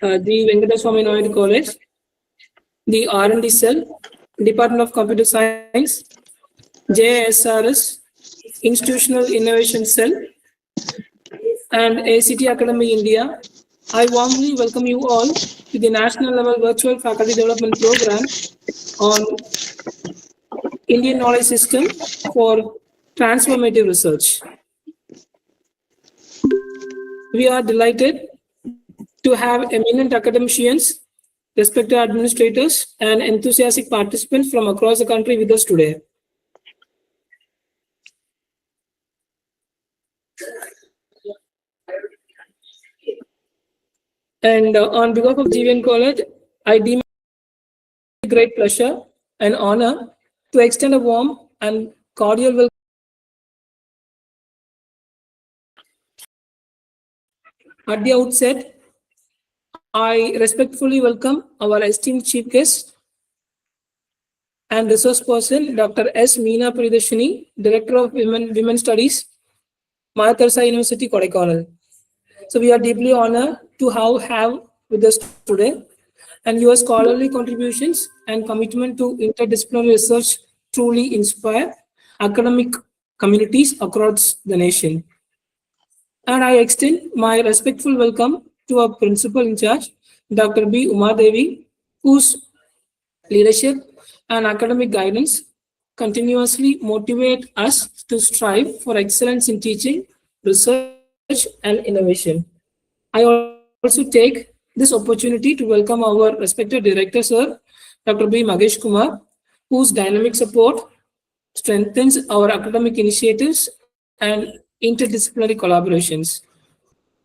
G.Venkataswamy College, the R&D Cell, Department of Computer Science, JSRS, Institutional Innovation Cell, and ACT Academy India. I warmly welcome you all to the National Level Virtual Faculty Development Program on Indian Knowledge System for Transformative Research. We are delighted to have eminent academicians, respected administrators, and enthusiastic participants from across the country with us today. And on behalf of G.Venkataswamy College, I deem it a great pleasure and honor to extend a warm and cordial welcome. At the outset, I respectfully welcome our esteemed chief guest and resource person, Dr.S.Meena Priyadharshini, Director of Women Studies, Teresa University, Kodaikanal. So we are deeply honored to have with us today, and your scholarly contributions and commitment to interdisciplinary research truly inspire academic communities across the nation. And I extend my respectful welcome to our principal in charge, Dr. B. Umadevi, whose leadership and academic guidance continuously motivate us to strive for excellence in teaching, research, and innovation. I also take this opportunity to welcome our respected director, sir, Dr. B. Magesh Kumar, whose dynamic support strengthens our academic initiatives and interdisciplinary collaborations.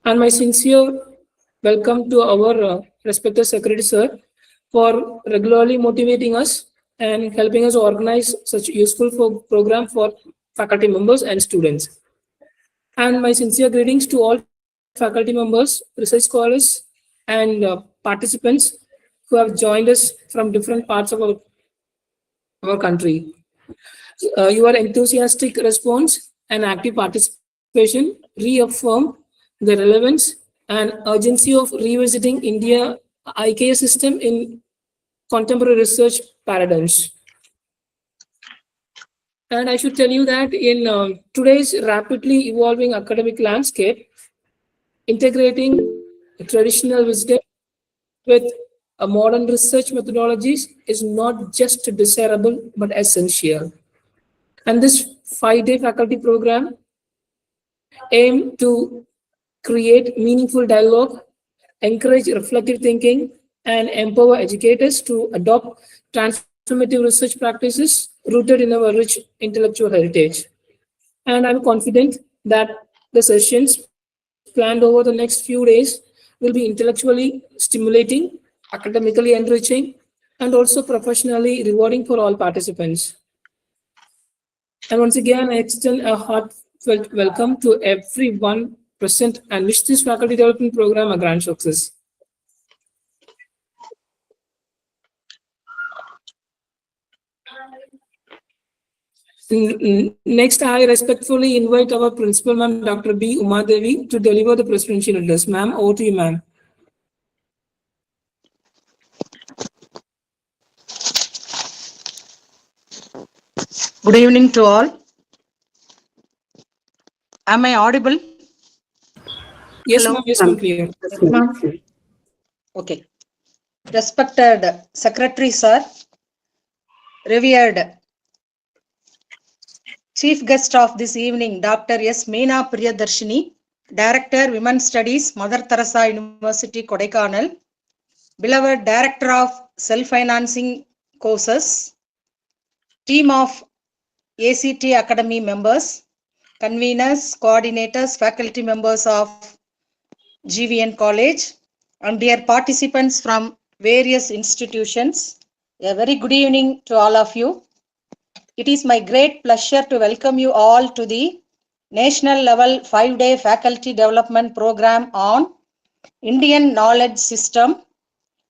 And my sincere welcome to our respected secretary, sir, for regularly motivating us and helping us organize such useful program for faculty members and students. And my sincere greetings to all faculty members, research scholars, and participants who have joined us from different parts of our country. Your enthusiastic response and active participation reaffirm the relevance and urgency of revisiting India IKS system in contemporary research paradigms. And I should tell you that in today's rapidly evolving academic landscape, integrating traditional wisdom with a modern research methodologies is not just desirable but essential. And this 5-day faculty program aims to create meaningful dialogue, encourage reflective thinking, and empower educators to adopt transformative research practices rooted in our rich intellectual heritage. And I'm confident that the sessions planned over the next few days will be intellectually stimulating, academically enriching, and also professionally rewarding for all participants. And once again, I extend a heartfelt welcome to everyone present and wish this faculty development program a grand success. Next, I respectfully invite our principal, ma'am, Dr. B. Umadevi, to deliver the presidential address. Ma'am, over to you, ma'am. Good evening to all. Am I audible? Yes, ma'am. Yes, ma'am. Clear. Okay. Respected Secretary, sir, revered Chief guest of this evening, Dr.S.Meena Priyadharshini, Director, Women Studies, Mother Teresa University, Kodaikanal, beloved Director of Self-Financing Courses, team of ACT Academy members, conveners, coordinators, faculty members of G.Venkataswamy College, and dear participants from various institutions, a very good evening to all of you. It is my great pleasure to welcome you all to the National Level 5-day Faculty Development Program on Indian Knowledge System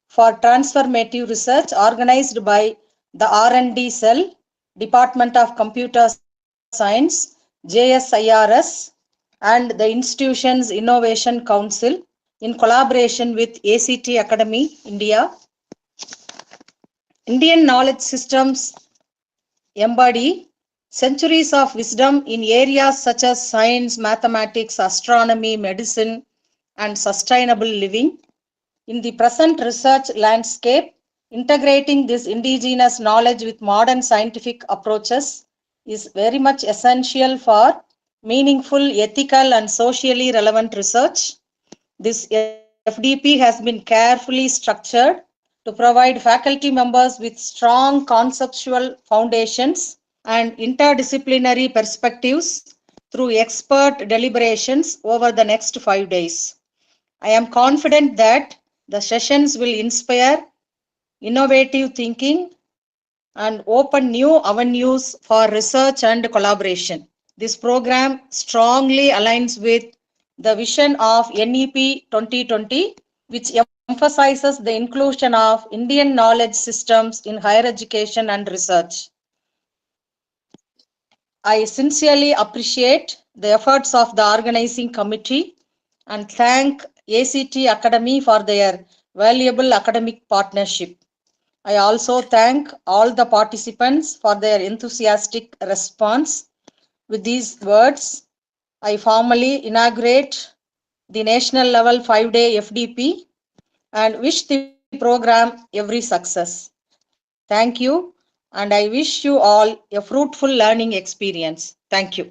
for Transformative Research organized by the R&D Cell, Department of Computer Science, JSIRS, and the institution's Innovation Council, in collaboration with ACT Academy, India. Indian knowledge systems embody centuries of wisdom in areas such as science, mathematics, astronomy, medicine, and sustainable living. In the present research landscape, integrating this indigenous knowledge with modern scientific approaches is very much essential for meaningful, ethical, and socially relevant research. This FDP has been carefully structured to provide faculty members with strong conceptual foundations and interdisciplinary perspectives through expert deliberations over the next 5 days. I am confident that the sessions will inspire innovative thinking and open new avenues for research and collaboration. This program strongly aligns with the vision of NEP 2020, which emphasizes the inclusion of Indian knowledge systems in higher education and research. I sincerely appreciate the efforts of the organizing committee and thank ACT Academy for their valuable academic partnership. I also thank all the participants for their enthusiastic response. With these words, I formally inaugurate the national level 5-day FDP and wish the program every success. Thank you, and I wish you all a fruitful learning experience. Thank you.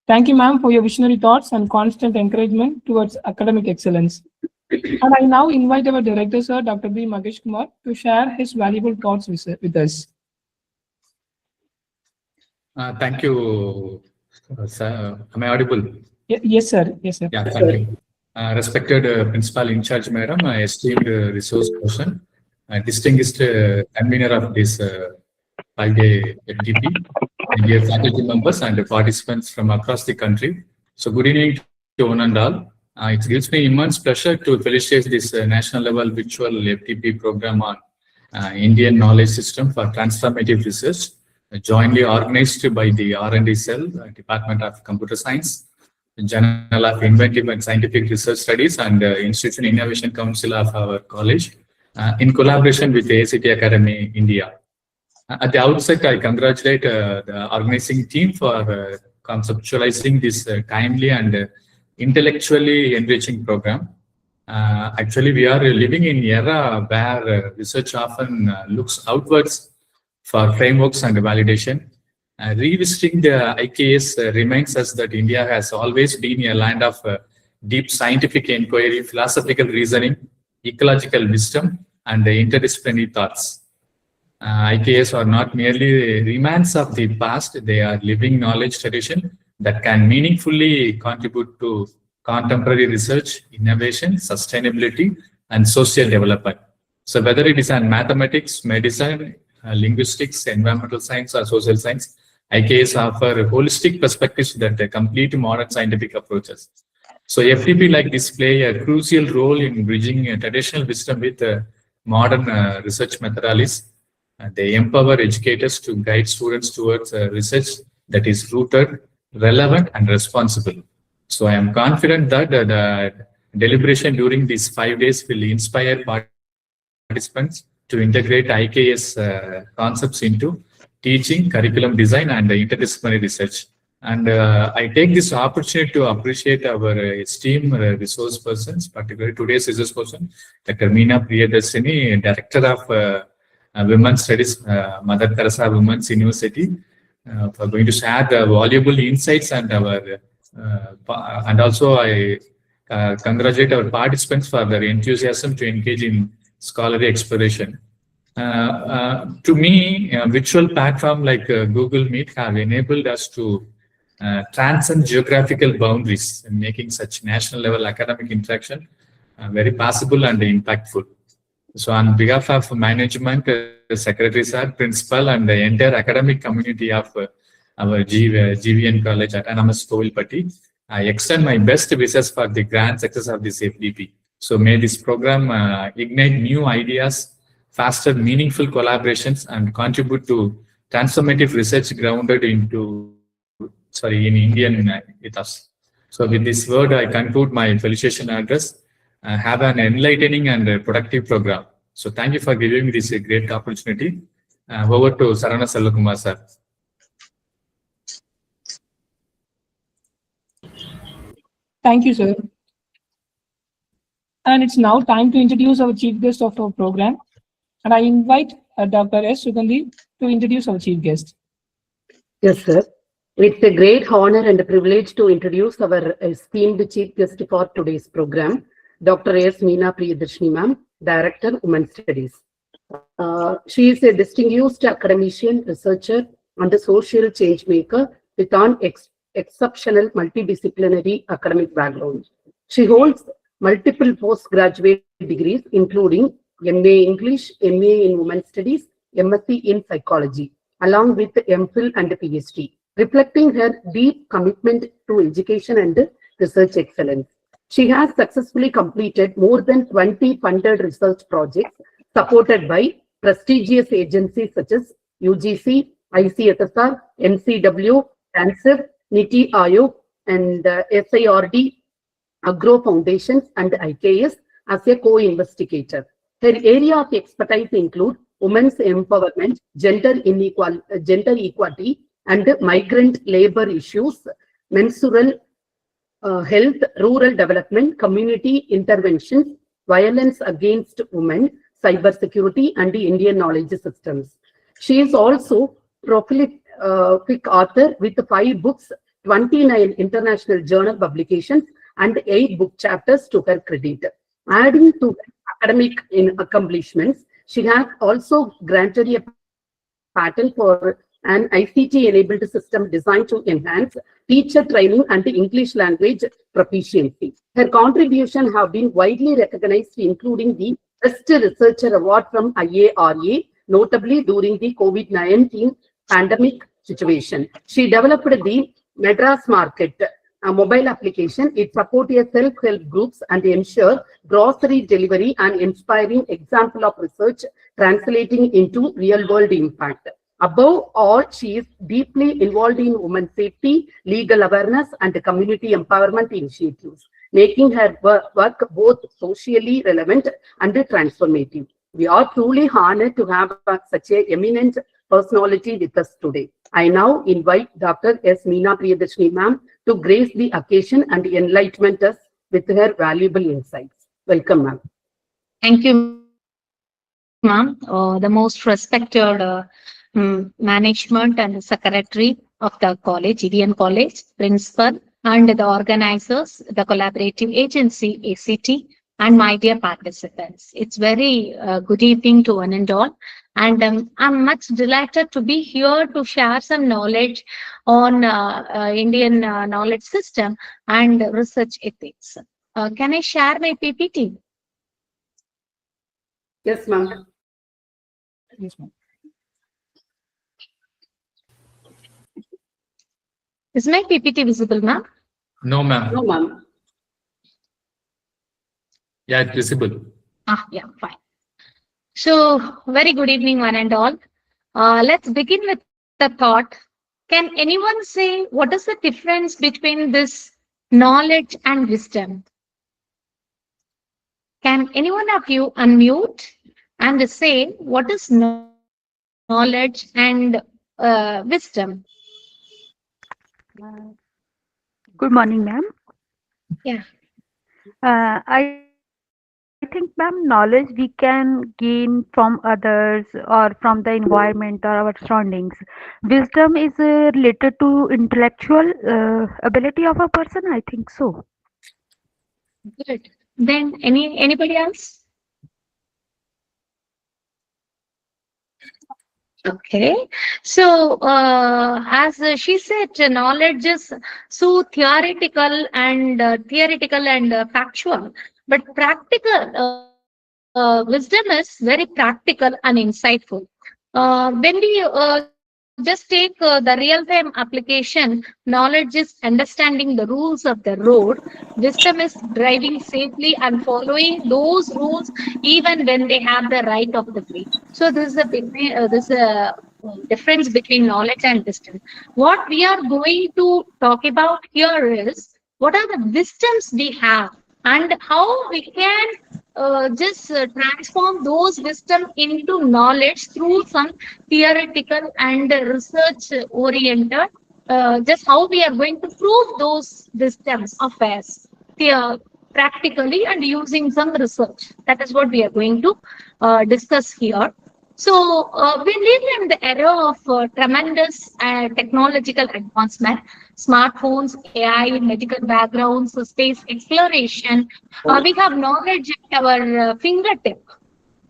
Thank you, ma'am, for your visionary thoughts and constant encouragement towards academic excellence. And I now invite our director, sir, Dr. B. Magesh Kumar, to share his valuable thoughts with us. Thank you, sir. Am I audible? Yes, sir. Yes, sir. Yeah, thank you. Respected Principal in charge, Madam, esteemed resource person, distinguished convener of this 5-day FDP, dear faculty members and participants from across the country. So good evening to one and all. It gives me immense pleasure to felicitate this national level virtual FDP program on Indian knowledge system for transformative research, jointly organized by the R&D Cell, Department of Computer Science, Journal of Inventive and Scientific Research Studies, and Institution Innovation Council of our college, in collaboration with the ACT Academy, India. At the outset, I congratulate the organizing team for conceptualizing this timely and intellectually enriching program. Actually, we are living in an era where research often looks outwards for frameworks and validation. Revisiting the IKS reminds us that India has always been a land of deep scientific inquiry, philosophical reasoning, ecological wisdom, and interdisciplinary thoughts. IKS are not merely remnants of the past, they are living knowledge tradition that can meaningfully contribute to contemporary research, innovation, sustainability, and social development. So whether it is on mathematics, medicine, linguistics, environmental science, or social science, IKS offer holistic perspectives that complete modern scientific approaches. So FDP like this play a crucial role in bridging traditional wisdom with modern research methodologies. They empower educators to guide students towards research that is rooted, relevant, and responsible. So I am confident that the deliberation during these 5 days will inspire participants to integrate IKS concepts into teaching, curriculum design, and interdisciplinary research. And I take this opportunity to appreciate our esteemed resource persons, particularly today's resource person, Dr.S.Meena Priyadharshini, Director of Women's Studies, Mother Teresa Women's University, for going to share the valuable insights and our and also I congratulate our participants for their enthusiasm to engage in scholarly exploration. To me, a virtual platform like Google Meet have enabled us to transcend geographical boundaries and making such national level academic interaction very possible and impactful. So on behalf of management, secretary sir, principal, and the entire academic community of our GVN College Autonomous Kovilpatti, I extend my best wishes for the grand success of this FDP. So may this program ignite new ideas, faster, meaningful collaborations and contribute to transformative research grounded in Indian ethos. So with this word, I conclude my felicitation address. Have an enlightening and productive program. So thank you for giving me this great opportunity. Over to Sarana Selvakumar sir. Thank you, sir. And it's now time to introduce our chief guest of our program. And I invite Dr. S. Sugandhi to introduce our chief guest. Yes, sir. It's a great honor and a privilege to introduce our esteemed chief guest for today's program, Dr.S.Meena Priyadharshini, ma'am, Director, Women's Studies. She is a distinguished academician, researcher, and a social change maker with an exceptional multidisciplinary academic background. She holds multiple postgraduate degrees, including MA English, MA in Women's Studies, MSc in Psychology, along with MPhil and PhD, reflecting her deep commitment to education and research excellence. She has successfully completed more than 20 funded research projects supported by prestigious agencies such as UGC, ICSSR, NCW, ANSEF, NITI Aayog, and SIRD, Agro Foundations, and IKS as a co-investigator. Her area of expertise include women's empowerment, gender equality, and migrant labor issues, menstrual health, rural development, community interventions, violence against women, cybersecurity, and Indian knowledge systems. She is also prolific author with 5 books, 29 international journal publications, and 8 book chapters to her credit. Adding to her academic accomplishments, she has also granted a patent for an ICT-enabled system designed to enhance teacher training and English language proficiency. Her contributions have been widely recognized, including the Best Researcher Award from IARA, notably during the COVID-19 pandemic situation. She developed the Madras Market, a mobile application. It supports self-help groups and ensure grocery delivery, an inspiring example of research translating into real-world impact. Above all, she is deeply involved in women's safety, legal awareness, and community empowerment initiatives, making her work both socially relevant and transformative. We are truly honored to have such an eminent personality with us today. I now invite Dr. S. Meena Priyadharshini, ma'am, to grace the occasion and enlighten us with her valuable insights. Welcome, ma'am. Thank you, ma'am. The most respected management and secretary of the college, GDN College, principal, and the organizers, the collaborative agency, ACT, and my dear participants. It's very good evening to one and all. And I'm much delighted to be here to share some knowledge on Indian knowledge system and research ethics. Can I share my PPT? Yes, ma'am. Yes, ma'am. Is my PPT visible, ma'am? No, ma'am. No, ma'am. Yeah, it's visible. Yeah, fine. So, very good evening, one and all. Let's begin with the thought. Can anyone say what is the difference between this knowledge and wisdom? Can anyone of you unmute and say what is knowledge and wisdom? Good morning, ma'am. Yeah. I think, ma'am, knowledge we can gain from others or from the environment or our surroundings. Wisdom is related to intellectual ability of a person. I think so. Good. Then anybody else? Okay, so as she said, knowledge is so theoretical and factual, but practical wisdom is very practical and insightful. When we just take the real-time application. Knowledge is understanding the rules of the road. Wisdom is driving safely and following those rules even when they have the right of the way. So this is a difference between knowledge and wisdom. What we are going to talk about here is what are the wisdoms we have and how we can just transform those wisdom into knowledge through some theoretical and research oriented, just how we are going to prove those wisdoms of us practically and using some research. That is what we are going to discuss here. So we live in the era of tremendous technological advancement, smartphones, AI, medical backgrounds, space exploration. We have knowledge at our fingertip.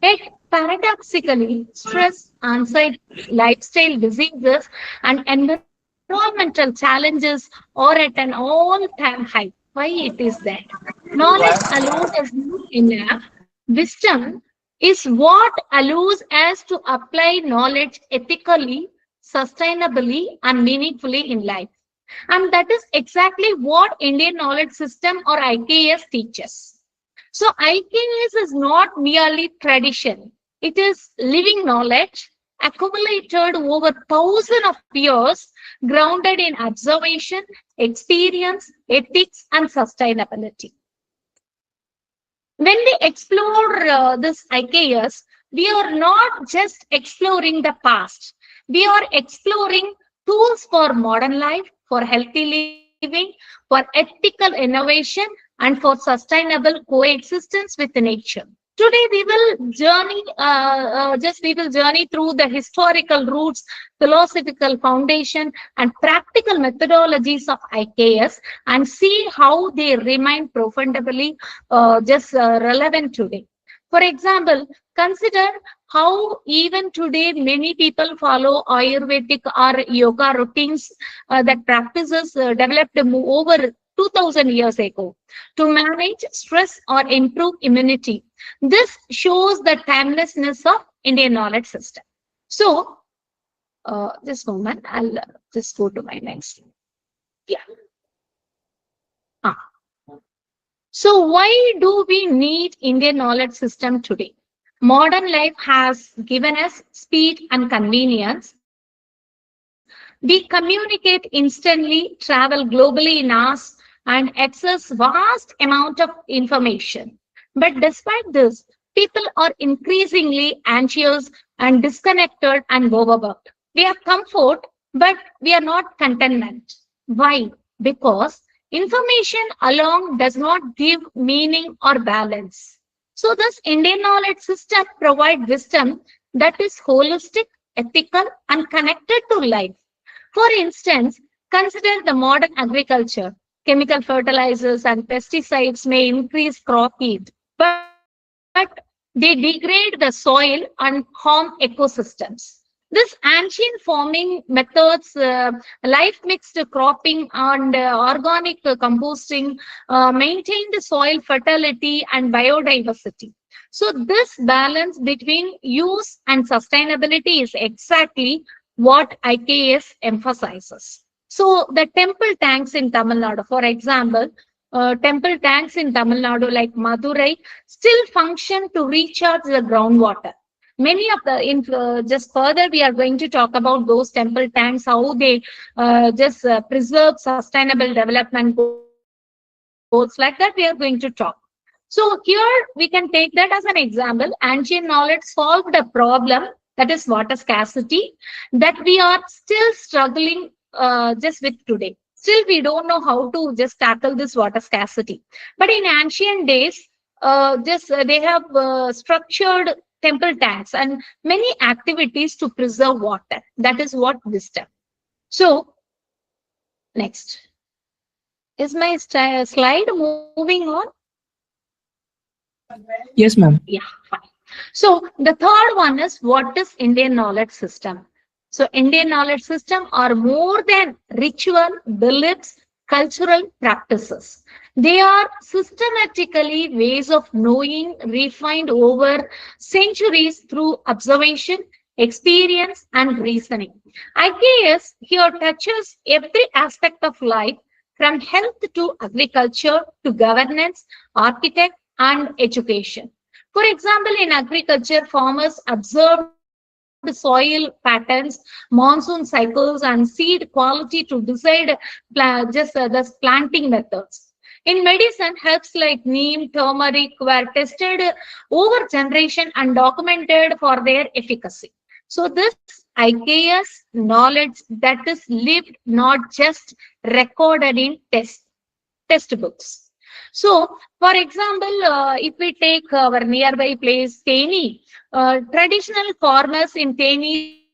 Yet, paradoxically, stress, anxiety, lifestyle diseases, and environmental challenges are at an all-time high. Why it is that? Knowledge alone is not enough. Wisdom is what allows us to apply knowledge ethically, sustainably, and meaningfully in life. And that is exactly what Indian knowledge system or IKS teaches. So IKS is not merely tradition. It is living knowledge accumulated over thousands of years, grounded in observation, experience, ethics, and sustainability. When we explore this IKS, we are not just exploring the past. We are exploring tools for modern life, for healthy living, for ethical innovation, and for sustainable coexistence with nature. Today, we will journey through the historical roots, philosophical foundation, and practical methodologies of IKS, and see how they remain profoundly relevant today. For example, consider how even today many people follow Ayurvedic or yoga routines that practices developed over 2000 years ago to manage stress or improve immunity. This shows the timelessness of Indian knowledge system. So, this moment, I'll just go to my next. Yeah. So why do we need Indian knowledge system today? Modern life has given us speed and convenience. We communicate instantly, travel globally in hours, and access vast amount of information. But despite this, people are increasingly anxious and disconnected and overworked. We have comfort, but we are not contentment. Why? Because information alone does not give meaning or balance. So this Indian knowledge system provides wisdom that is holistic, ethical, and connected to life. For instance, consider the modern agriculture. Chemical fertilizers and pesticides may increase crop yield, but they degrade the soil and harm ecosystems. This ancient farming methods, life mixed cropping and organic composting, maintain the soil fertility and biodiversity. So this balance between use and sustainability is exactly what IKS emphasizes. So the temple tanks in Tamil Nadu, for example, temple tanks in Tamil Nadu like Madurai still function to recharge the groundwater. Many of the, just further, we are going to talk about those temple tanks, how they preserve sustainable development goals, like that we are going to talk. So here we can take that as an example. Ancient knowledge solved a problem, that is water scarcity, that we are still struggling just with today. Still, we don't know how to just tackle this water scarcity. But in ancient days, they have structured temple tanks and many activities to preserve water. That is what wisdom. So, next. Is my slide moving on? Yes, ma'am. Yeah, fine. So the third one is, what is Indian knowledge system? So Indian knowledge system are more than ritual, beliefs, cultural practices. They are systematically ways of knowing refined over centuries through observation, experience, and reasoning. IKS here touches every aspect of life from health to agriculture to governance, architect, and education. For example, in agriculture, farmers observed soil patterns, monsoon cycles, and seed quality to decide the planting methods. In medicine, herbs like neem, turmeric were tested over generation and documented for their efficacy. So this IKS knowledge that is lived, not just recorded in textbooks. So, for example, if we take our nearby place, Teni, traditional farmers in Teni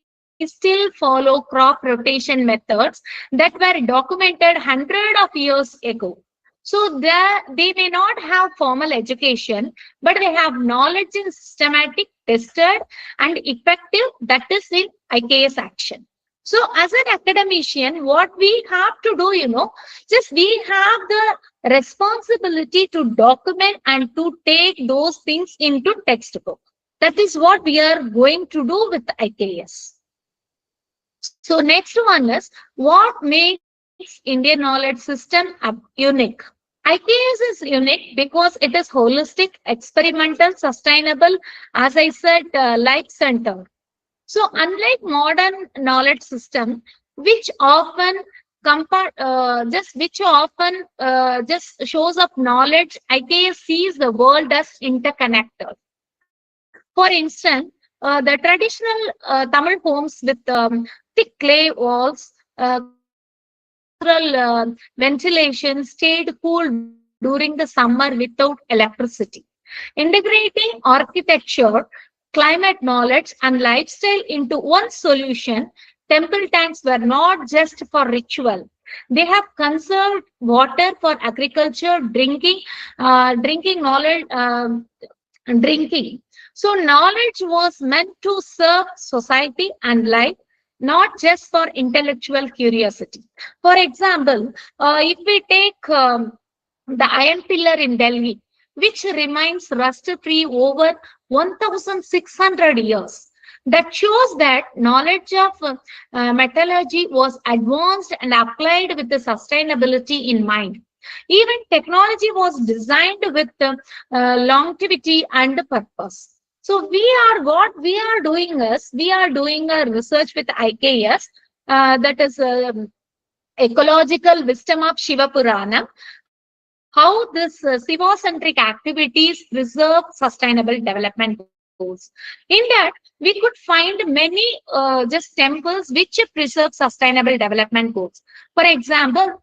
still follow crop rotation methods that were documented hundreds of years ago. So they may not have formal education, but they have knowledge in systematic, tested, and effective, that is in IKS action. So as an academician, what we have to do, just we have the responsibility to document and to take those things into textbook. That is what we are going to do with IKS. So next one is what makes Indian knowledge system unique. IKS is unique because it is holistic, experimental, sustainable, as I said, life-centered. So unlike modern knowledge system, which often just shows up knowledge, IKS sees the world as interconnected. For instance, the traditional Tamil homes with thick clay walls, natural ventilation stayed cool during the summer without electricity. Integrating architecture, climate knowledge, and lifestyle into one solution, temple tanks were not just for ritual. They have conserved water for agriculture, drinking. So knowledge was meant to serve society and life, not just for intellectual curiosity. For example, if we take the Iron Pillar in Delhi, which remains rust-free over 1,600 years. That shows that knowledge of metallurgy was advanced and applied with the sustainability in mind. Even technology was designed with longevity and purpose. So what we are doing is, we are doing a research with IKS, that is ecological wisdom of Shiva Purana, how this Shiva-centric activities preserve sustainable development goals. In that, we could find many just temples which preserve sustainable development goals. For example,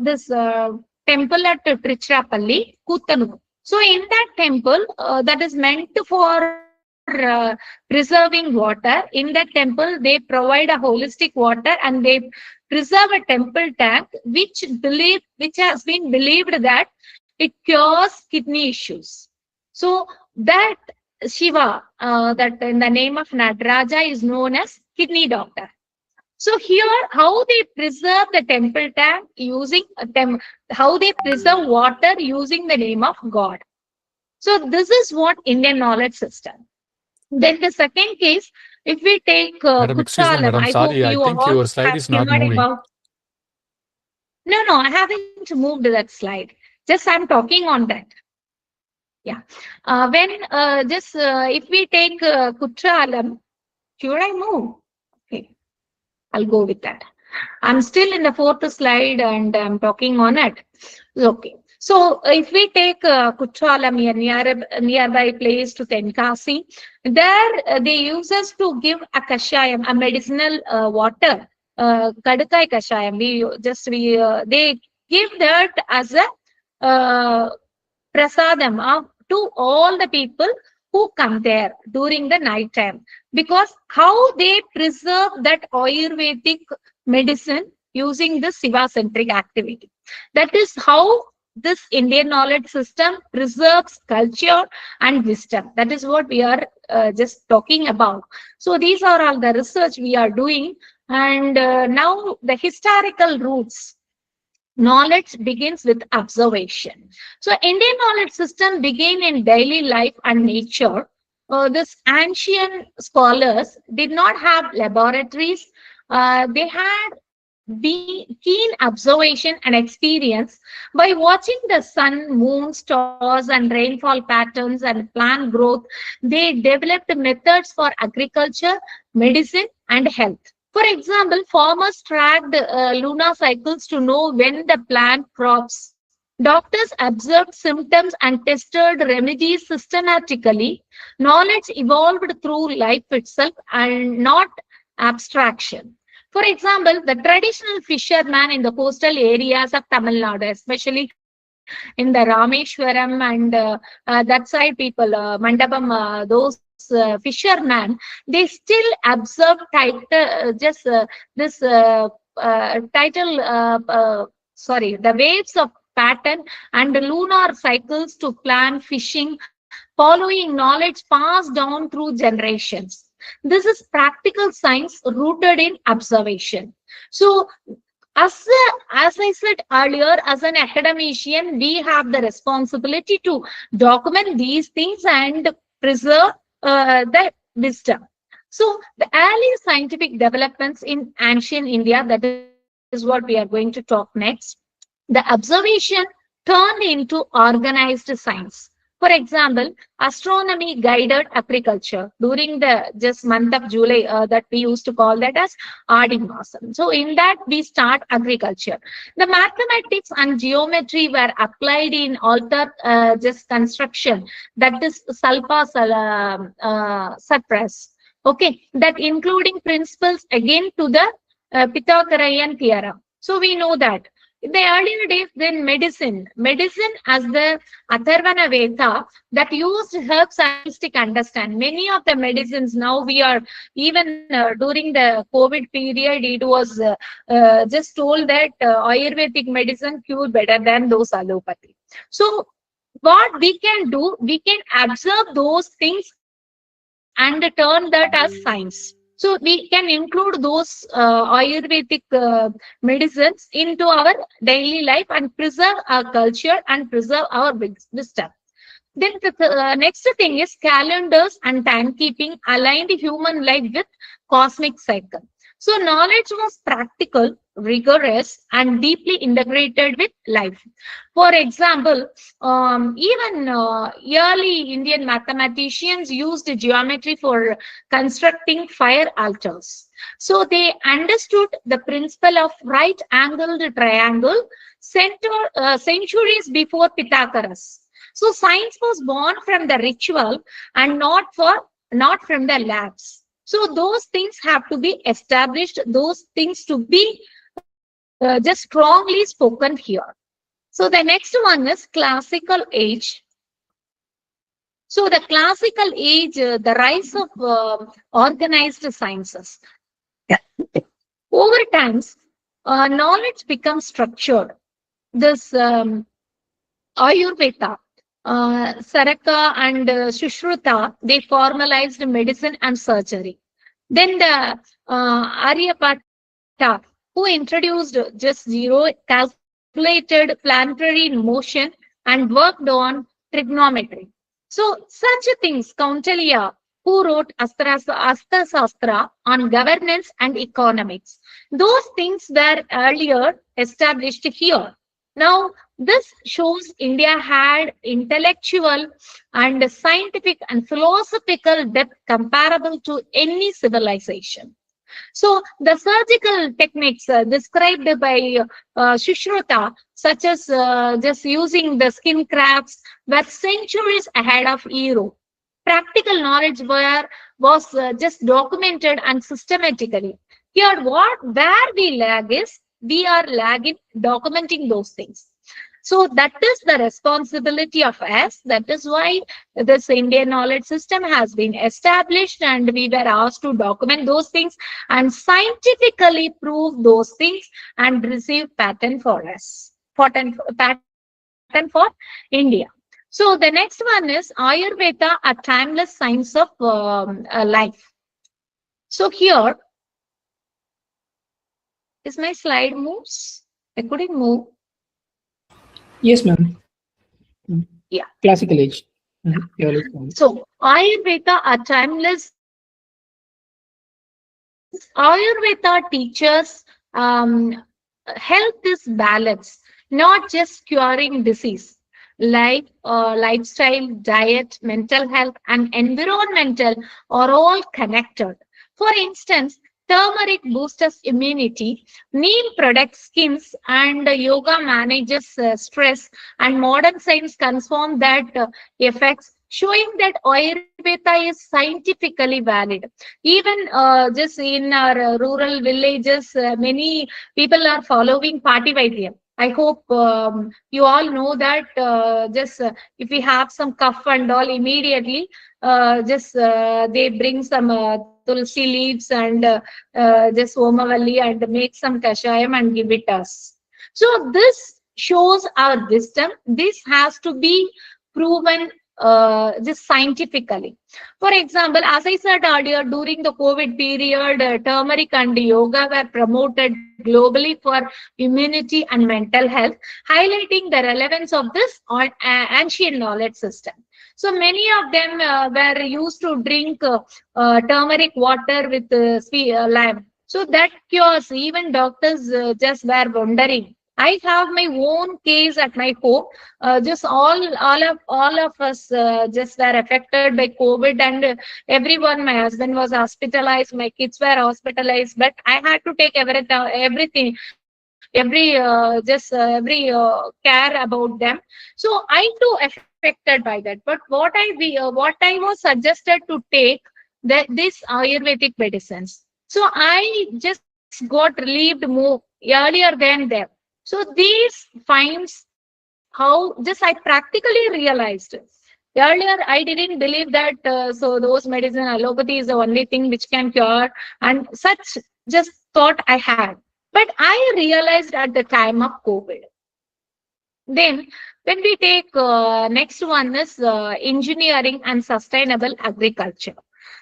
this temple at Trichirapalli, Kuttanur. So in that temple, that is meant for preserving water. In that temple, they provide a holistic water and they preserve a temple tank, which has been believed that it cures kidney issues. So that Shiva, that in the name of Nataraja, is known as kidney doctor. So here, how they preserve the temple tank using how they preserve water using the name of God. So this is what Indian knowledge system. Then the second case, if we take Madam, excuse me, Kuttalam, madam. I Sorry, hope I you think all your slide is not heard moving. about. No, I haven't moved that slide. Just I'm talking on that. Yeah. If we take Kuttalam, should I move? Okay, I'll go with that. I'm still in the fourth slide and I'm talking on it. Okay. So if we take Kuttalam, a nearby place to Tenkasi, there they use us to give a kashayam, a medicinal water, kadukai kashayam. They give that as a prasadam to all the people who come there during the night time, because how they preserve that Ayurvedic medicine using the Shiva-centric activity. That is how this Indian knowledge system preserves culture and wisdom. That is what we are just talking about. So these are all the research we are doing. And now the historical roots. Knowledge begins with observation. So Indian knowledge system began in daily life and nature. this ancient scholars did not have laboratories. They had keen observation and experience by watching the sun, moon, stars, and rainfall patterns and plant growth. They developed methods for agriculture, medicine, and health. For example, farmers tracked lunar cycles to know when the plant crops. Doctors observed symptoms and tested remedies systematically. Knowledge evolved through life itself and not abstraction. For example, the traditional fisherman in the coastal areas of Tamil Nadu, especially in the Rameshwaram and that side people, Mandapam, those fishermen, they still observe just this title, sorry, the waves of pattern and lunar cycles to plan fishing, following knowledge passed down through generations. This is practical science rooted in observation. So, as I said earlier, as an academician, we have the responsibility to document these things and preserve the wisdom. So, the early scientific developments in ancient India, that is what we are going to talk next. The observation turned into organized science. For example, astronomy guided agriculture during the just month of July that we used to call that as Adi Masam. So in that we start agriculture. The mathematics and geometry were applied in altar just construction, that is Salpa suppress. Okay, that including principles again to the Pythagorean theorem. So we know that. In the earlier days, then medicine as the Atharvana Veda that used herbs and holistic understand. Many of the medicines now we are even during the COVID period, it was just told that Ayurvedic medicine cure better than those allopathy. So what we can do, we can observe those things and turn that as science. So we can include those Ayurvedic medicines into our daily life and preserve our culture and preserve our wisdom. Then the next thing is calendars and timekeeping aligned human life with cosmic cycle. So knowledge was practical, rigorous, and deeply integrated with life. For example, even early Indian mathematicians used geometry for constructing fire altars. So they understood the principle of right-angled triangle centuries before Pythagoras. So science was born from the ritual and not from the labs. So those things have to be established, those things to be just strongly spoken here. So the next one is classical age. So the classical age, the rise of organized sciences. Over time, knowledge becomes structured. This Ayurveda, Saraka and Sushruta, they formalized medicine and surgery. Then the Aryabhatta, who introduced just zero, calculated planetary motion and worked on trigonometry. So such things, Kautilya, who wrote Astra Sastra on governance and economics. Those things were earlier established here. Now, this shows India had intellectual and scientific and philosophical depth comparable to any civilization. So, the surgical techniques described by Sushruta, such as just using the skin crafts, were centuries ahead of Europe. Practical knowledge was just documented and systematically. Here, where we lag is we are lagging documenting those things. So that is the responsibility of us. That is why this Indian knowledge system has been established and we were asked to document those things and scientifically prove those things and receive patent for us, patent for India. So the next one is Ayurveda, a timeless science of life. So here, is my slide moves? I couldn't move. Yes, ma'am. Yeah. Classical age. You're listening. So Ayurveda are timeless. Ayurveda teaches health is balance, not just curing disease. Life, lifestyle, diet, mental health, and environmental are all connected. For instance, turmeric boosts immunity, neem protects skins, and yoga manages stress. And modern science confirms that effects, showing that Ayurveda is scientifically valid. Even just in our rural villages, many people are following Party Vaidya. I hope you all know that just if we have some cough and all, immediately just they bring some tulsi leaves and just omavalli and make some kashayam and give it us. So this shows our wisdom. This has to be proven just scientifically. For example, as I said earlier, during the COVID period, turmeric and yoga were promoted globally for immunity and mental health, highlighting the relevance of this ancient knowledge system. So many of them were used to drink turmeric water with lime. So that cures, even doctors just were wondering. I have my own case at my home. Just all of us just were affected by COVID, and everyone. My husband was hospitalized, my kids were hospitalized, but I had to take everything, every care about them. So I too affected by that. But what I was suggested to take this Ayurvedic medicines. So I just got relieved more earlier than them. So these finds how just I practically realized. Earlier, I didn't believe that so those medicine allopathy is the only thing which can cure, and such just thought I had. But I realized at the time of COVID. Then, when we take next one is engineering and sustainable agriculture.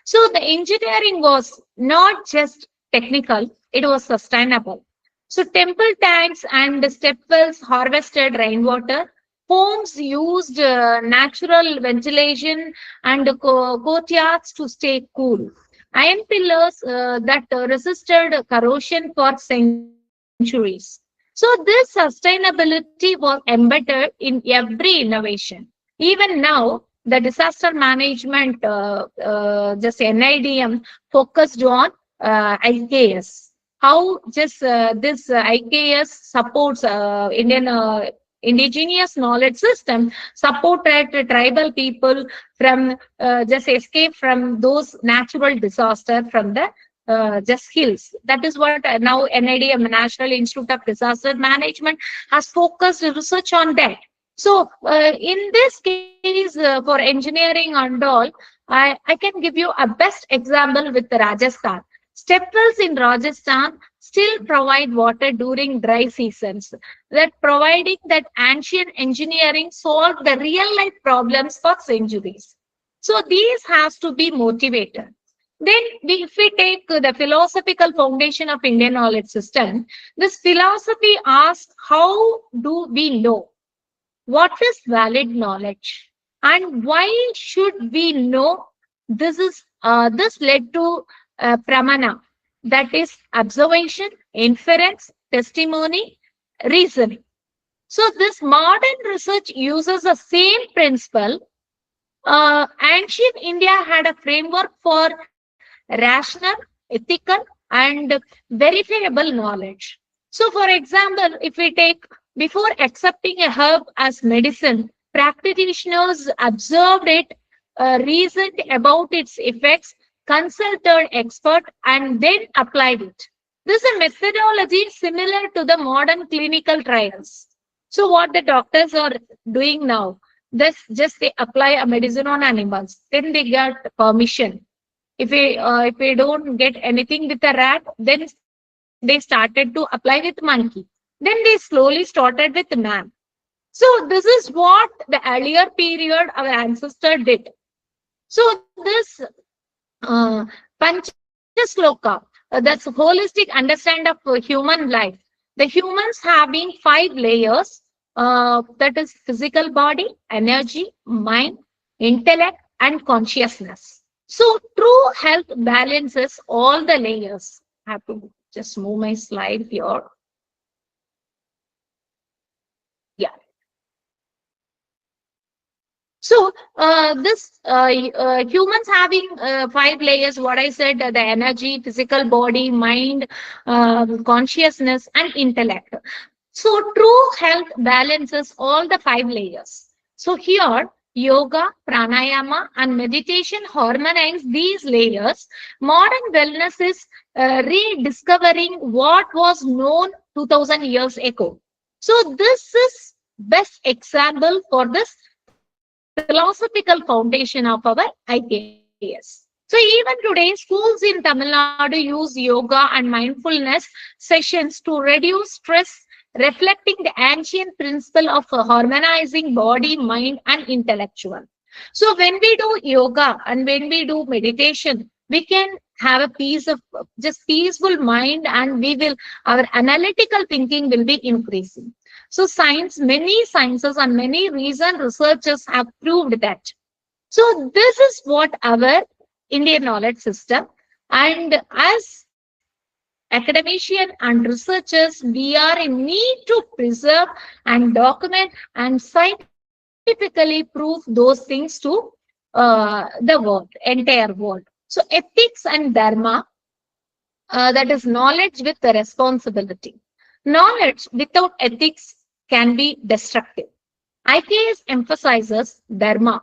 So the engineering was not just technical; it was sustainable. So temple tanks and step wells harvested rainwater. Homes used natural ventilation and courtyards to stay cool. Iron pillars that resisted corrosion for centuries. So this sustainability was embedded in every innovation. Even now, the disaster management, just NIDM, focused on IKS. How just this IKS supports Indian indigenous knowledge system, supported tribal people from just escape from those natural disaster from the just hills. That is what now NIDM, National Institute of Disaster Management, has focused research on that. So in this case, for engineering and all, I can give you a best example with the Rajasthan. Step wells in Rajasthan still provide water during dry seasons. That providing that ancient engineering solved the real life problems for centuries. So these has to be motivated. Then, if we take the philosophical foundation of Indian knowledge system, this philosophy asks how do we know? What is valid knowledge? And why should we know? This led to pramana, that is observation, inference, testimony, reasoning. So this modern research uses the same principle. Ancient India had a framework for rational, ethical, and verifiable knowledge. So, for example, if we take before accepting a herb as medicine, practitioners observed it, reasoned about its effects, consulted expert, and then applied it. This is a methodology similar to the modern clinical trials. So, what the doctors are doing now, this just they apply a medicine on animals, then they get permission. If we don't get anything with a rat, then they started to apply with monkey. Then they slowly started with man. So this is what the earlier period our ancestor did. So this Panchasloka, that's holistic understand of human life. The humans having 5 layers, that is physical body, energy, mind, intellect, and consciousness. So true health balances all the layers. I have to just move my slide here. Yeah. So humans having 5 layers, what I said, the energy, physical body, mind, consciousness, and intellect. So true health balances all the 5 layers. So here, yoga, pranayama, and meditation harmonize these layers. Modern wellness is rediscovering what was known 2000 years ago. So this is best example for this philosophical foundation of our IKS. So even today, schools in Tamilnadu use yoga and mindfulness sessions to reduce stress, reflecting the ancient principle of harmonizing body, mind, and intellectual. So when we do yoga and when we do meditation, we can have a peace of just peaceful mind, and our analytical thinking will be increasing. So many sciences and many recent researchers have proved that. So this is what our Indian knowledge system, and as academicians and researchers, we are in need to preserve and document and scientifically prove those things to the world, entire world. So ethics and dharma, that is knowledge with the responsibility. Knowledge without ethics can be destructive. IKS emphasizes dharma.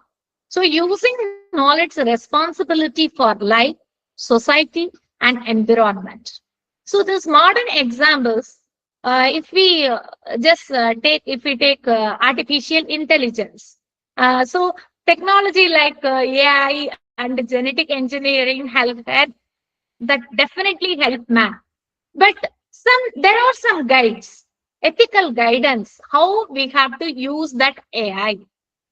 So using knowledge responsibility for life, society, and environment. So these modern examples, if we if we take artificial intelligence, so technology like AI and genetic engineering that definitely help man. But there are some guides, ethical guidance, how we have to use that AI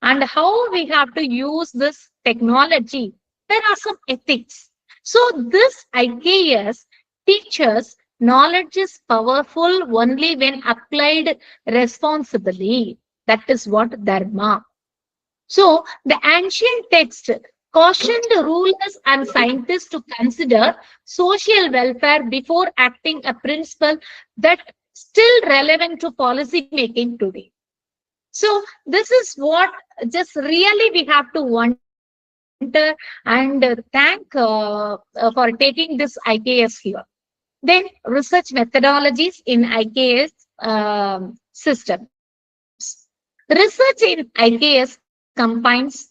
and how we have to use this technology. There are some ethics. So this IKS teaches knowledge is powerful only when applied responsibly. That is what dharma. So the ancient text cautioned rulers and scientists to consider social welfare before acting, a principle that still relevant to policy making today. So this is what just really we have to wonder and thank for taking this IKS here. Then research methodologies in IKS systems. Research in IKS combines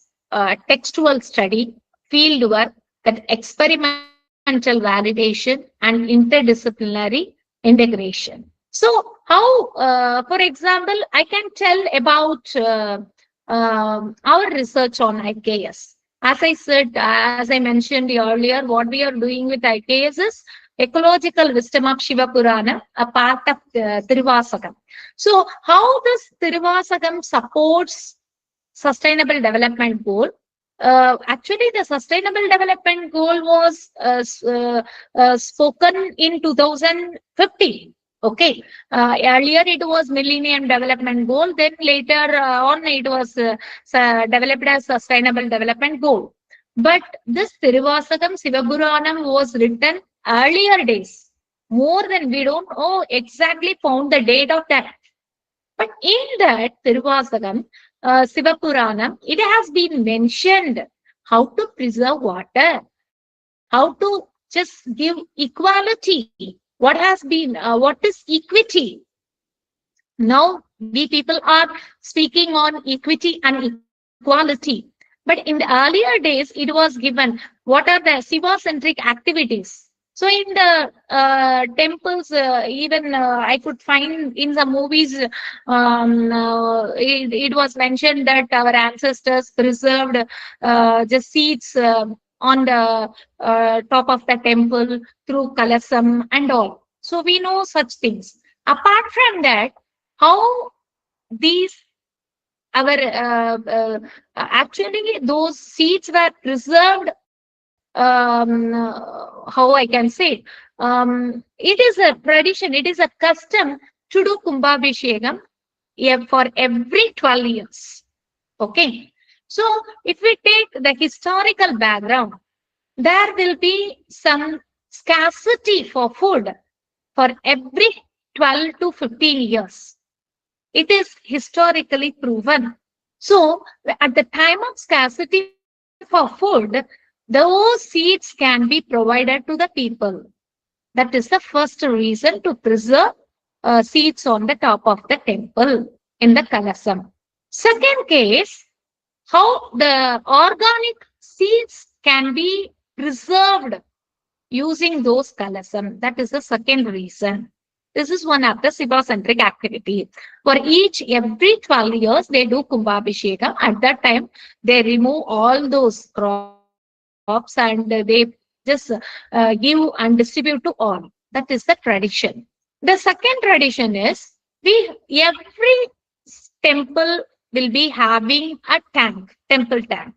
textual study, field work, that experimental validation, and interdisciplinary integration. So how, for example, I can tell about our research on IKS. As I said, as I mentioned earlier, what we are doing with IKS is ecological wisdom of Shiva Purana, a part of Tiruvasakam. So how this Tiruvasakam supports sustainable development goal? Actually, the sustainable development goal was spoken in 2015. Okay. Earlier it was Millennium Development Goal. Then later on it was developed as Sustainable Development Goal. But this Tiruvasakam Sivapuranam was written earlier days. More than we don't know exactly found the date of that. But in that Tiruvasakam Sivapuranam, it has been mentioned how to preserve water, how to just give equality. What is equity? Now we people are speaking on equity and equality. But in the earlier days, it was given what are the Shiva-centric activities. So in the temples, even I could find in some movies, it was mentioned that our ancestors preserved just seeds on the top of the temple through kalasam and all. So we know such things. Apart from that, how these our actually those seeds were preserved, how I can say, it is a tradition, it is a custom to do Kumbhabhishekam for every 12 years. Okay. So if we take the historical background, there will be some scarcity for food for every 12 to 15 years. It is historically proven. So at the time of scarcity for food, those seeds can be provided to the people. That is the first reason to preserve seeds on the top of the temple in the Kalasam. Second case, how the organic seeds can be preserved using those Kalasam. That is the second reason. This is one of the Shiva-centric activity. For every 12 years, they do Kumbhabhishekam. At that time, they remove all those crops and they just give and distribute to all. That is the tradition. The second tradition is every temple will be having a tank, temple tank.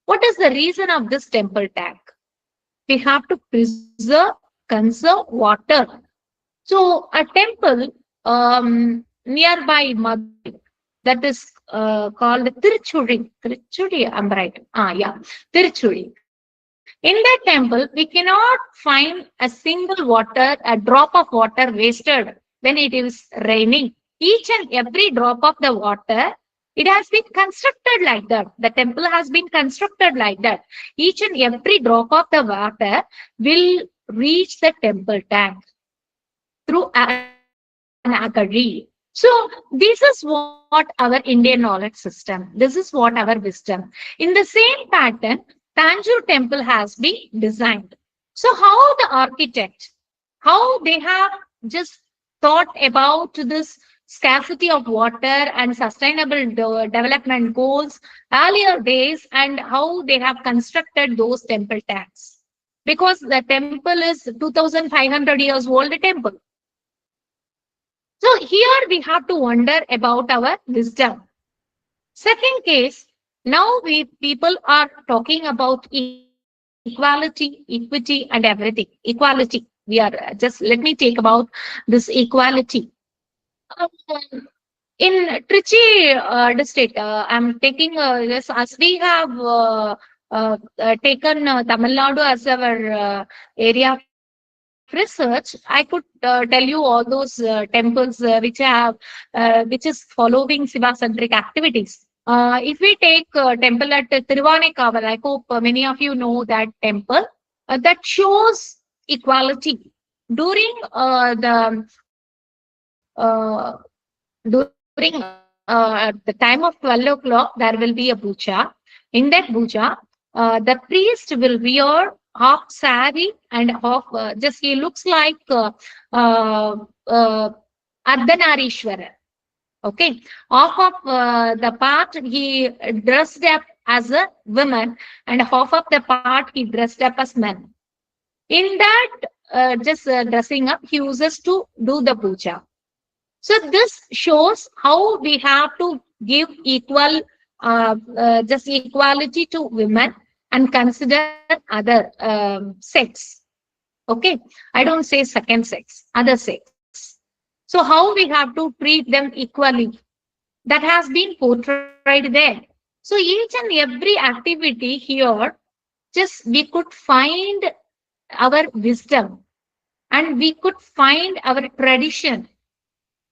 What is the reason of this temple tank? We have to preserve, conserve water. So a temple nearby Madurai, that is called Tiruchuri. Tiruchuri, I'm right. Yeah, Tiruchuri. In that temple, we cannot find a single water, a drop of water wasted when it is raining. Each and every drop of the water, it has been constructed like that. The temple has been constructed like that. Each and every drop of the water will reach the temple tank through an agari. So this is what our Indian knowledge system, this is what our wisdom. In the same pattern, Tanjore temple has been designed. So how the architect, how they have just thought about this scarcity of water and sustainable development goals earlier days, and how they have constructed those temple tanks. Because the temple is 2,500 years old temple. So here we have to wonder about our wisdom. Second case, now people are talking about equality, equity, and everything. Equality. We are just, let me take about this equality. In Trichy district, I'm taking this as we have taken Tamilnadu as our area of research. I could tell you all those temples which is following Shiva-centric activities. If we take temple at Tiruvanekaval, I hope many of you know that temple that shows equality. During at the time of 12 o'clock, there will be a puja. In that puja, the priest will wear half sari and half, just he looks like Ardhanarishwara. Okay, half of the part he dressed up as a woman, and half of the part he dressed up as man. In that just dressing up, he uses to do the puja. So this shows how we have to give equal, just equality to women and consider other sex. Okay, I don't say second sex, other sex. So how we have to treat them equally, that has been portrayed there. So each and every activity here, just we could find our wisdom and we could find our tradition.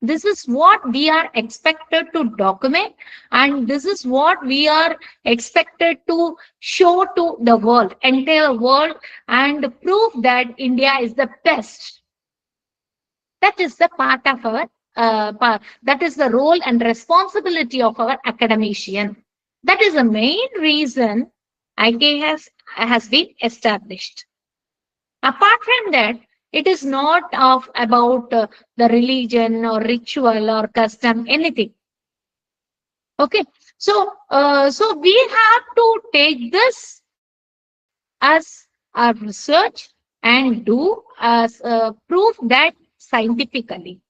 This is what we are expected to document, and this is what we are expected to show to the world, entire world, and prove that India is the best. That is the part of our, that is the role and responsibility of our academician. That is the main reason IKS has been established. Apart from that, it is not about the religion or ritual or custom, anything. Okay, so we have to take this as a research and do as proof that scientifically.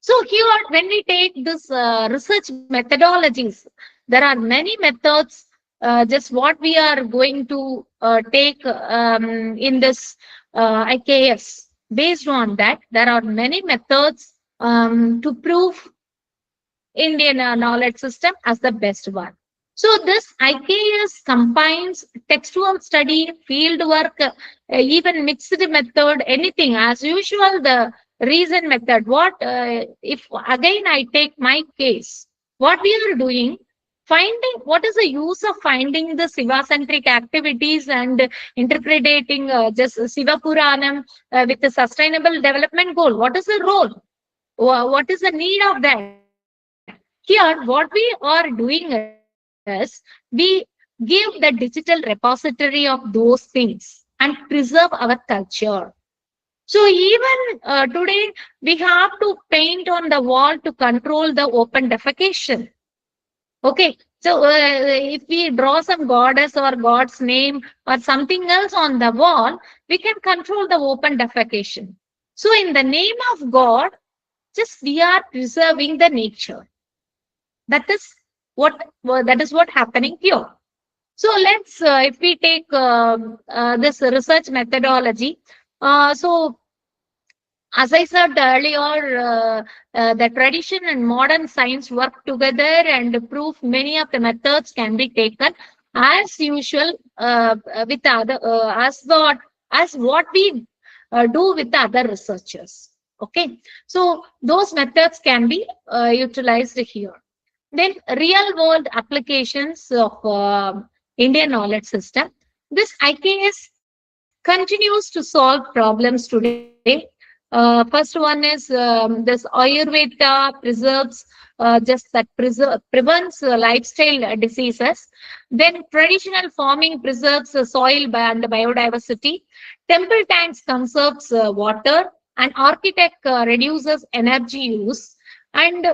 So here, when we take this research methodologies, there are many methods. Just what we are going to take in this IKS. Based on that, there are many methods to prove Indian knowledge system as the best one. So this IKS combines textual study, field work, even mixed method, anything. As usual, the reason method. What if again I take my case? What we are doing, finding what is the use of finding the Siva-centric activities and interpreting just Siva Puranam with the sustainable development goal. What is the role? What is the need of that? Here, what we are doing is we give the digital repository of those things and preserve our culture. So even today, we have to paint on the wall to control the open defecation. Okay, so if we draw some goddess or god's name or something else on the wall, we can control the open defecation. So in the name of God, just we are preserving the nature. That is what happening here. So let's if we take this research methodology. So as I said earlier, the tradition and modern science work together and prove many of the methods can be taken as usual with other as what we do with the other researchers. Okay, so those methods can be utilized here. Then real world applications of Indian knowledge system. This IKS continues to solve problems today. First one is this Ayurveda preserves prevents lifestyle diseases. Then traditional farming preserves soil and biodiversity. Temple tanks conserves water, and architect reduces energy use. And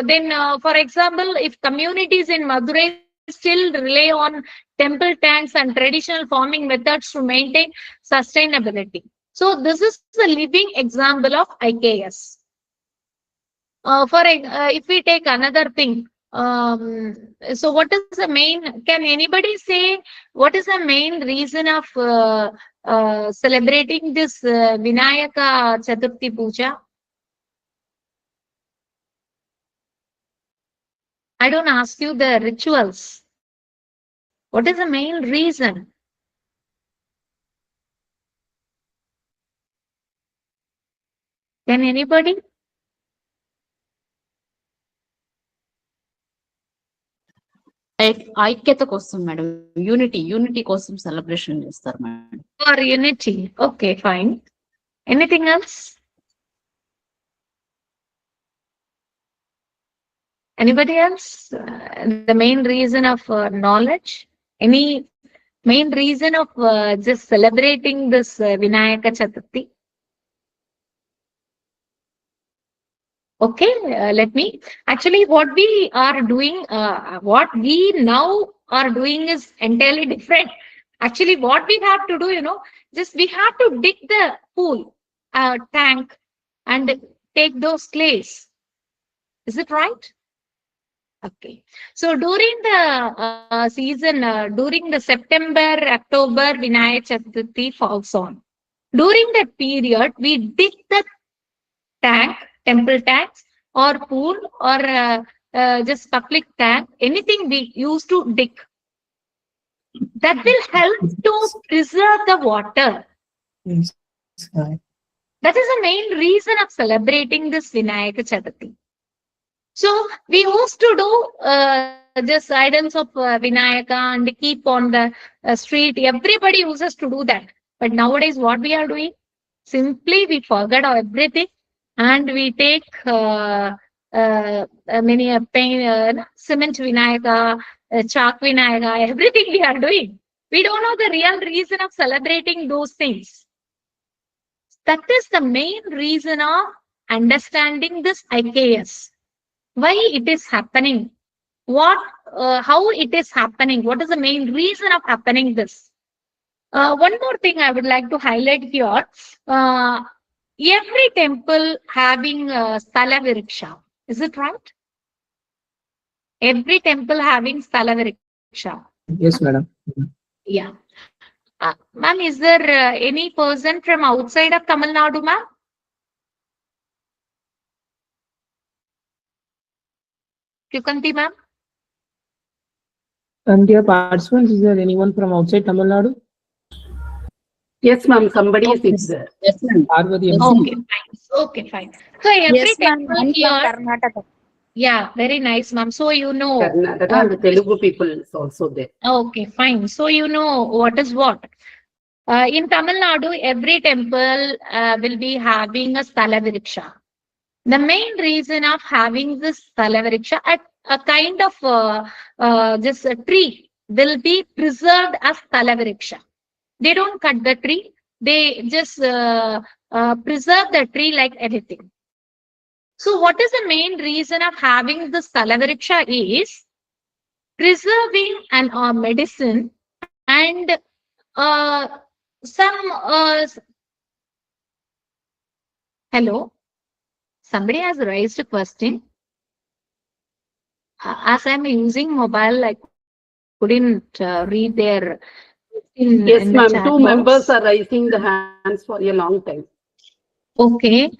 then, for example, if communities in Madurai still rely on temple tanks and traditional farming methods to maintain sustainability. So this is a living example of IKS. If we take another thing, so what is the main? Can anybody say what is the main reason of celebrating this Vinayaka Chaturthi Puja? I don't ask you the rituals. What is the main reason? Can anybody? ఐక్యత కోసం madam, unity కోసం celebration చేస్తారు madam. For unity. Okay, fine. Anything else? Anybody else? The main reason of knowledge? Any main reason of just celebrating this Vinayaka Chaturthi? Okay, let me. Actually, what we are doing, what we now are doing is entirely different. Actually, what we have to do, just we have to dig the pool, tank, and take those clays. Is it right? Okay. So during the season, during the September, October, Vinayaka Chaturthi falls on. During that period, we dig the tank, temple tanks, or pool, or just public tank, anything we use to dig. That will help to preserve the water. Yes. That is the main reason of celebrating this Vinayaka Chaturthi. So we used to do just idols of Vinayaka and keep on the street. Everybody uses to do that. But nowadays, what we are doing? Simply we forget everything and we take many cement Vinayaka, chalk Vinayaka, everything we are doing. We don't know the real reason of celebrating those things. That is the main reason of understanding this IKS. Why it is happening? How it is happening? What is the main reason of happening this? One more thing I would like to highlight here. Every temple having Sthala Viriksha. Is it right? Every temple having Sthala Viriksha. Yes, madam. Yeah. Ma'am, is there any person from outside of Tamil Nadu, ma'am? Kyukanti, ma'am? And dear participants, is there anyone from outside Tamil Nadu? Yes, ma'am. Somebody is Yes, there. yes, ma'am. Parvati Yes, MC. Okay, fine. Okay, fine. So every Yes, ma'am. temple I'm from here, Karnataka. yeah, very nice, ma'am. So you know, Karnataka and the Telugu people is also there. okay, fine. So you know what is what. In Tamil Nadu, every temple will be having a Stalaviriksha. The main reason of having this Stalaviriksha, a kind of just a tree will be preserved as Stalaviriksha. They don't cut the tree. They just preserve the tree like anything. So what is the main reason of having this Stalaviriksha is preserving an medicine and uh, some hello, somebody has raised a question. As I'm using mobile, I couldn't read their Yes, in the ma'am. chat Two box. members are raising the hands for a long time. Okay.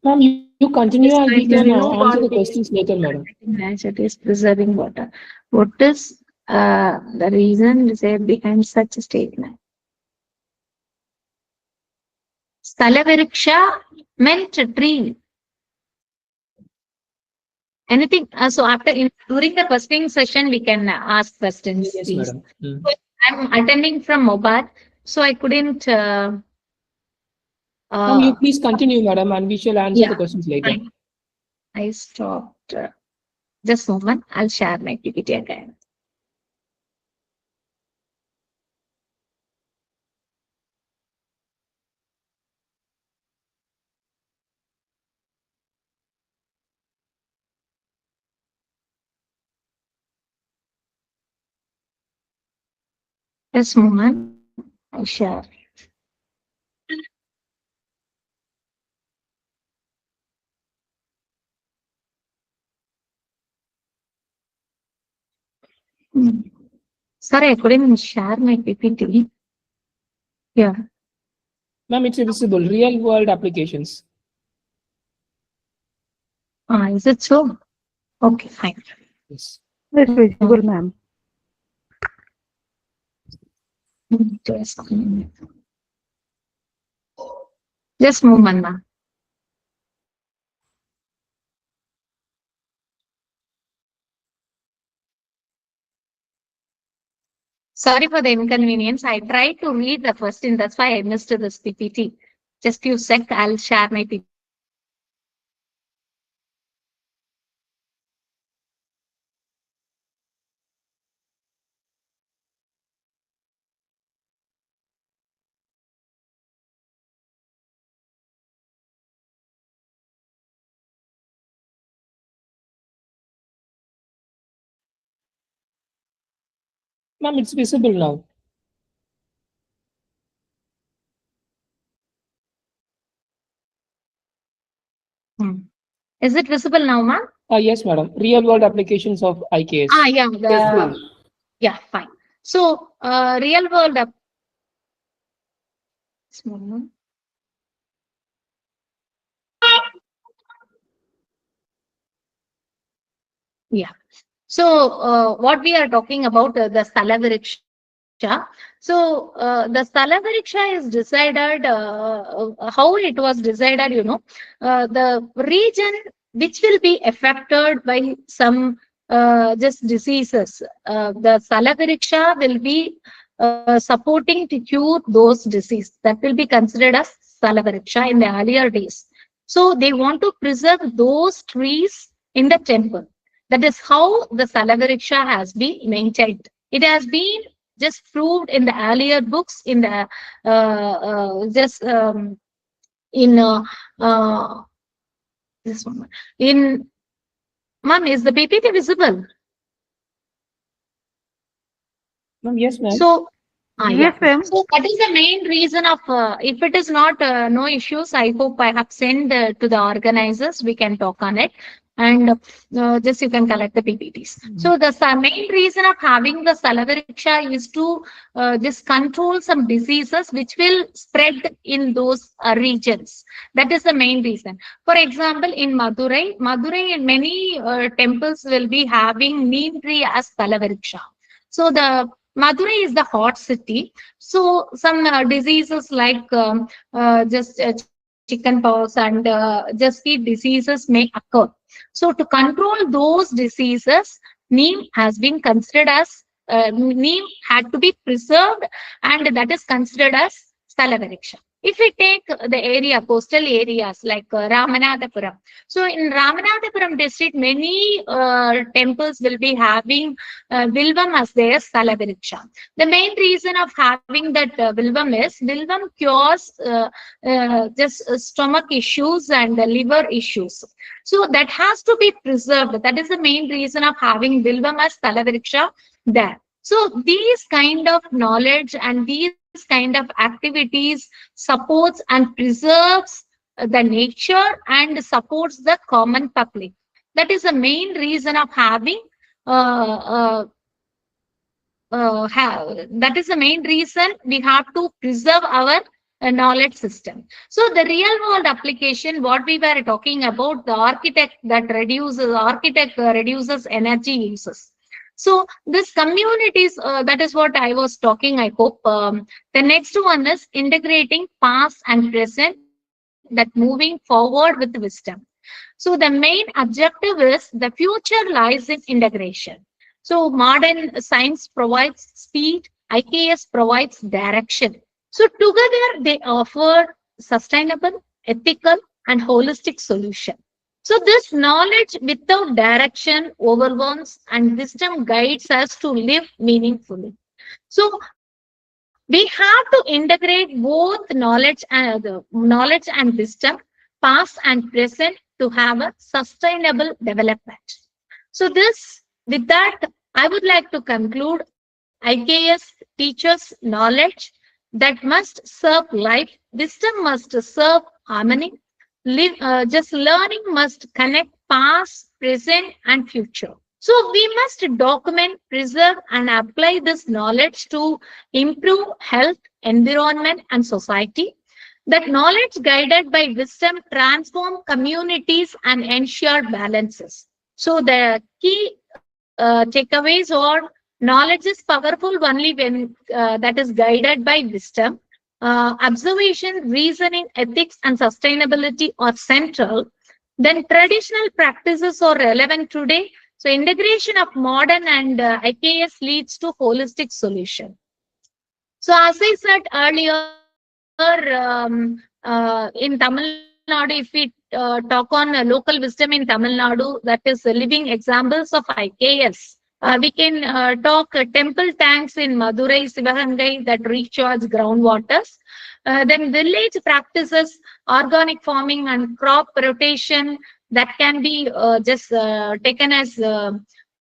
Ma'am, you continue Yes, and we I can can move answer on, the please. questions later, madam. It is preserving water. What is the reason said behind such a statement? Stalaviriksha meant tree. Anything? So after during the questioning session, we can ask questions. Yes, Please. madam. Mm. I'm attending from mobile, so I couldn't. Ma'am, you please continue, madam, and we shall answer the Yeah, questions later. fine. I stopped. Just a moment. I'll share my PPT again. Just a moment. I'll share. Sorry, I couldn't share my PPT. Yeah. Ma'am, it's visible. Real world applications. Is it so? Okay, fine. Yes. It's visible, ma'am. Just moment, ma'am. Sorry for the inconvenience. I tried to read the question. That's why I missed this PPT. Just few sec. I'll share my PPT. Ma'am, it's visible now. Is it visible now, ma'am? Yes, madam. Real world applications of IKS. Yeah. Yes, ma'am. Yeah, fine. So, real world. Small one. Yeah. So, what we are talking about the Salaviriksha. So, the Salaviriksha is decided, how it was decided, the region which will be affected by some just diseases. The Salaviriksha will be supporting to cure those diseases. That will be considered as Salaviriksha in the earlier days. So, they want to preserve those trees in the temple. That is how the Salaviriksha has been maintained. It has been just proved in the earlier books, in the in this one. In ma'am, is the PPT visible? Ma'am, yes, ma'am. So, Yes, yeah. ma'am. So that is the main reason of, if it is not no issues, I hope I have sent to the organizers, we can talk on it. and just you can collect the PPTs. So the main reason of having the Salavariksha is to just control some diseases which will spread in those regions. That is the main reason. For example, in Madurai in many temples will be having neem tree as Salavariksha. So the Madurai is the hot city. So some diseases like just chicken pox and just feed diseases may occur. So to control those diseases, neem has been considered as neem had to be preserved, and that is considered as Salavariksha. If we take the area, coastal areas like Ramanathapuram. So in Ramanathapuram district, many temples will be having Vilvam as their Salavariksha. The main reason of having that Vilvam is Vilvam cures just stomach issues and liver issues. So that has to be preserved. That is the main reason of having Vilvam as Salavariksha there. So these kind of knowledge and these kind of activities supports and preserves the nature and supports the common public. That is the main reason of having that is the main reason we have to preserve our knowledge system. So the real world application, what we were talking about, the architect reduces energy uses. So this communities, that is what I was talking, I hope. The next one is integrating past and present, that moving forward with wisdom. So the main objective is the future lies in integration. So modern science provides speed, IKS provides direction. So together they offer sustainable, ethical, and holistic solution. So this knowledge without direction overwhelms, and wisdom guides us to live meaningfully. So we have to integrate both knowledge and wisdom, past and present, to have a sustainable development. So with that, I would like to conclude. IKS teaches knowledge that must serve life. Wisdom must serve harmony. Just learning must connect past, present, and future. So we must document, preserve, and apply this knowledge to improve health, environment, and society. That knowledge guided by wisdom transform communities and ensure balances. So the key takeaways are: knowledge is powerful only when that is guided by wisdom. Observation, reasoning, ethics, and sustainability are central. Then traditional practices are relevant today. So integration of modern and IKS leads to holistic solution. So as I said earlier, in Tamil Nadu, if we talk on local wisdom in Tamil Nadu, that is living examples of IKS. We can talk temple tanks in Madurai, Sivagangai that recharge groundwaters. Then village practices, organic farming and crop rotation that can be just taken as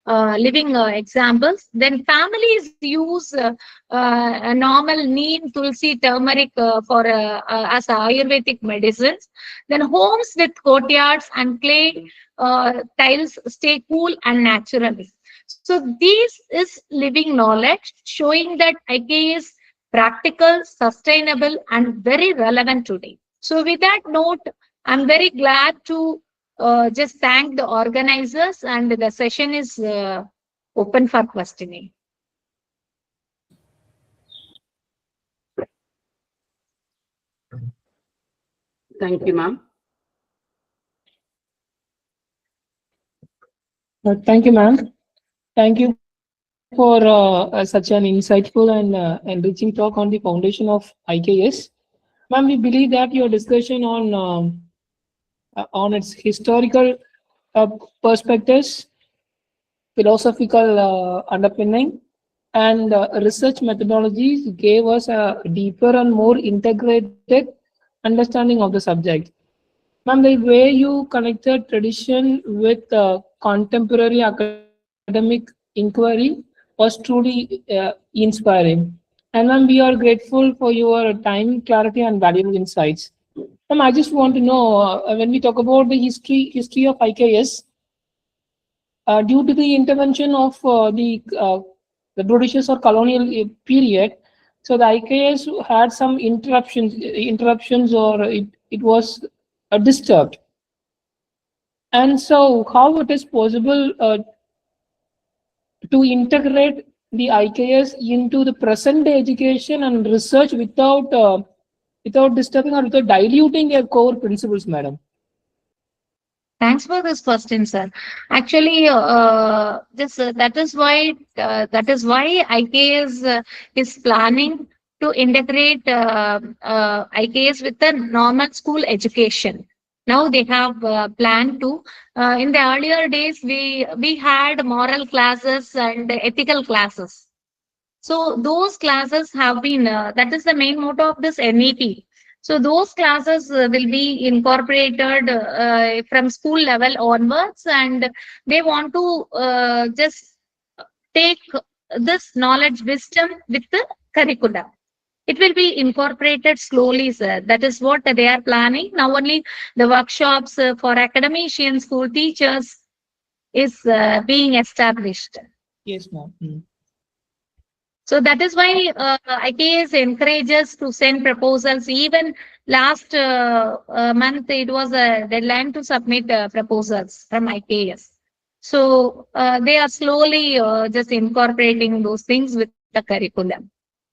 living examples. Then families use a normal neem, tulsi, turmeric for as Ayurvedic medicines. Then homes with courtyards and clay tiles stay cool and natural. So this is living knowledge showing that IKS is practical, sustainable, and very relevant today. So with that note, I'm very glad to just thank the organizers, and the session is open for questioning. Thank you, ma'am. Thank you, ma'am. Thank you for such an insightful and enriching talk on the foundation of IKS. Ma'am, we believe that your discussion on its historical perspectives, philosophical underpinning, and research methodologies gave us a deeper and more integrated understanding of the subject. Ma'am, the way you connected tradition with contemporary academic inquiry was truly inspiring. And ma'am, we are grateful for your time, clarity, and valuable insights. Ma'am, I just want to know, when we talk about the history of IKS, due to the intervention of the British or colonial period, so the IKS had some interruptions, or it was disturbed. And so, how it is possible to integrate the IKS into the present day education and research without disturbing or without diluting their core principles, madam? Thanks for this question, sir. Actually, that is why IKS is planning to integrate IKS with the normal school education. Now they have planned to. In the earlier days, we had moral classes and ethical classes. So those classes have been, that is the main motto of this NEP. So those classes will be incorporated from school level onwards, and they want to just take this knowledge wisdom with the curriculum. It will be incorporated slowly, sir. That is what they are planning. Now only the workshops for academicians, school teachers is being established. Yes, ma'am. So that is why IKS encourages to send proposals. Even last month, it was a deadline to submit proposals from IKS. So they are slowly just incorporating those things with the curriculum.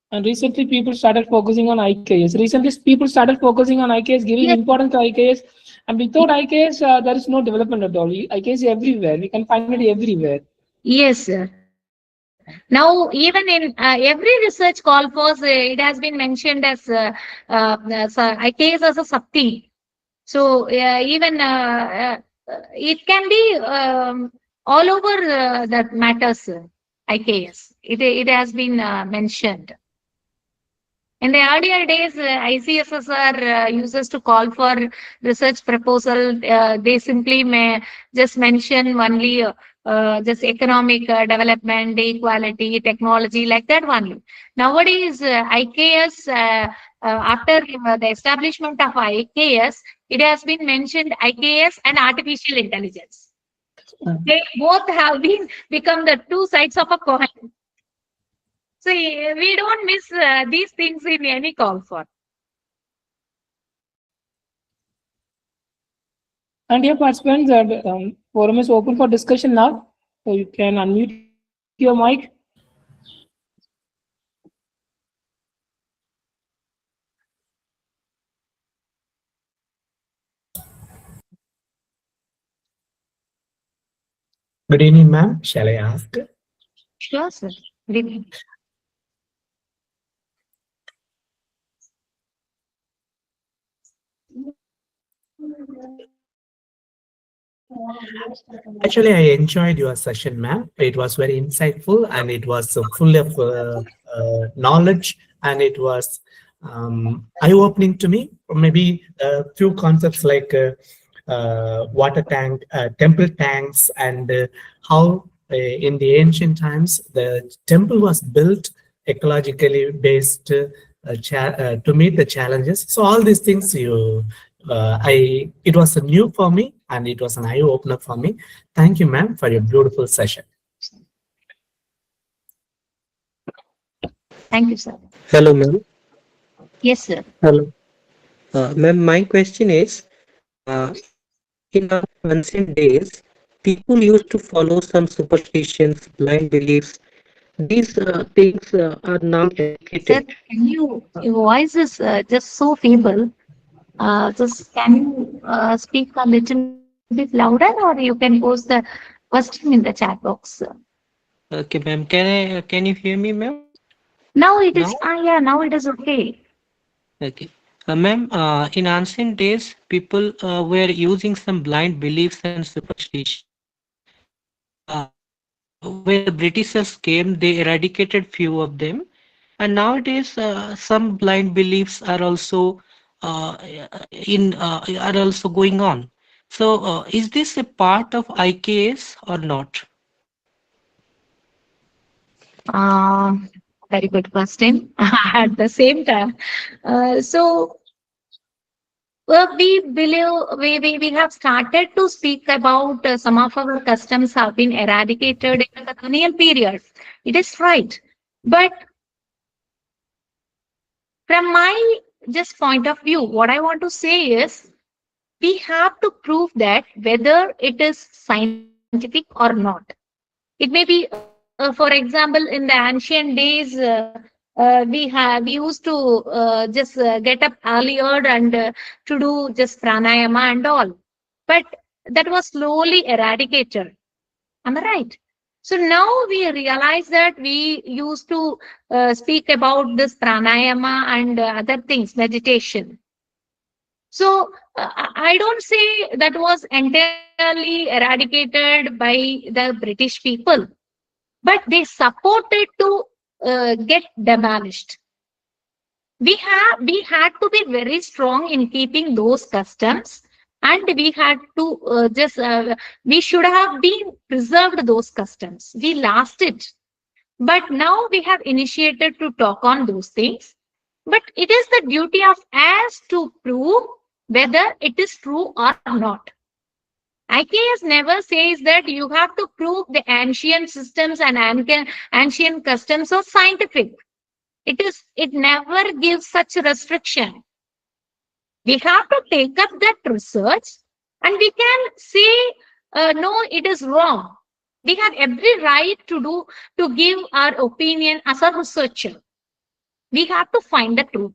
And recently, people started focusing on IKS. Recently, people started focusing on IKS, giving Yes. importance to IKS. And without IKS, there is no development at all. IKS is everywhere. We can find it everywhere. Yes, sir. Now, even in every research call for, it has been mentioned as IKS as a sub-theme. So even it can be all over that matters, IKS. It has been mentioned. In the earlier days, ICSSR uses to call for research proposal. They simply may just mention only just economic development, equality, technology, like that only. Nowadays, IKS, after the establishment of IKS, it has been mentioned IKS and artificial intelligence. They both have been become the two sides of a coin. So we don't miss these things in any call for. And dear participants, the forum is open for discussion now. So you can unmute your mic. Good evening, ma'am. Shall I ask? Sure, sir. Good evening. Actually, I enjoyed your session, ma'am. It was very insightful and it was full of knowledge, and it was eye-opening to me. Maybe a few concepts like water tank, temple tanks, and how in the ancient times the temple was built ecologically based to meet the challenges. So all these things it was new for me and it was an eye opener for me. Thank you, ma'am, for your beautiful session. Thank you, sir. Hello, ma'am. Yes, sir. Hello. Ma'am, my question is, in our ancient days, people used to follow some superstitions, blind beliefs. These things are now Sir, educated. your voice is just so feeble. Just can you speak a little bit louder, or you can post the question in the chat box. Okay, ma'am. Can you hear me, ma'am? Now it is, Now? yeah, now it is okay. Okay. Ma'am, in ancient days, people were using some blind beliefs and superstitions. Uh, when the Britishers came, they eradicated few of them. And nowadays, some blind beliefs are also uh, are also going on. So, is this a part of IKS or not? Um, Very good question. At the same time, so we believe we have started to speak about some of our customs have been eradicated in the colonial period. It is right. But from my just point of view, what I want to say is we have to prove that whether it is scientific or not. It may be, for example, in the ancient days, we used to just get up earlier and to do just pranayama and all, but that was slowly eradicated. Am I right? So now we realize that we used to speak about this pranayama and other things, meditation. So I don't say that was entirely eradicated by the British people, but they supported to get demolished. We had to be very strong in keeping those customs, and we had to we should have been preserved those customs. We lost it, but now we have initiated to talk on those things. But it is the duty of us to prove whether it is true or not. IKS never says that you have to prove the ancient systems and ancient customs are scientific. It never gives such restriction. We have to take up that research and we can say, no, it is wrong. We have every right to give our opinion as a researcher. We have to find the truth.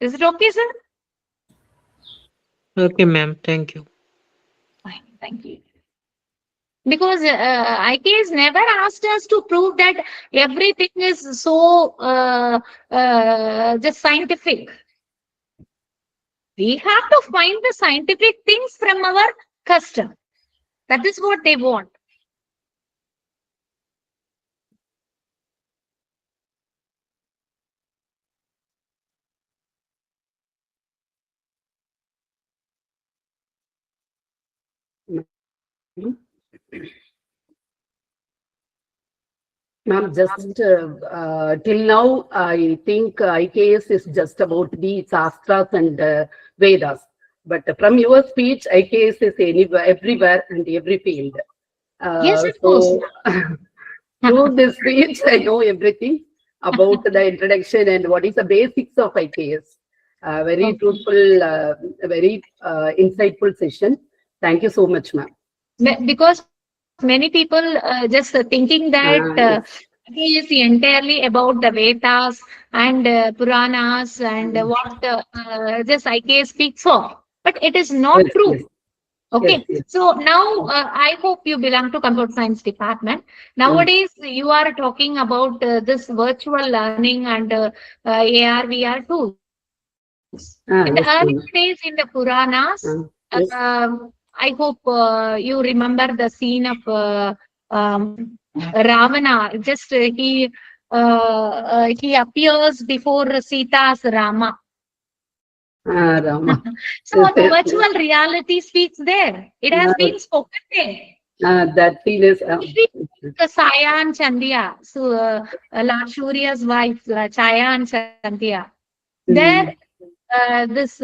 Is it okay, sir? Okay, ma'am. Thank you. Fine, thank you. Because IKS never asked us to prove that everything is so just scientific. We have to find the scientific things from our custom. That is what they want. Ma'am, just till now, I think IKS is just about the Shastras and Vedas. But from your speech, IKS is anywhere, everywhere and every field. Yes, of course. Through this speech, I know everything about the introduction and what is the basics of IKS. Very truthful, very insightful session. Thank you so much, ma'am. Because many people just thinking that he is entirely about the Vedas and Puranas and what just IKS speaks for. But it is not Yes, true. yes. Okay, Yes, yes. so now I hope you belong to computer science department. Nowadays, you are talking about this virtual learning and AR, VR tools. In the Yes, early ma'am. days in the Puranas, Yes. I hope you remember the scene of Ravana. Just he appears before Sita's Rama. Rama. So the virtual reality speaks there. It has been spoken there. That thing is. Chaya and Chandiya, so Lord Surya's wife, Chaya and Chandiya. There, this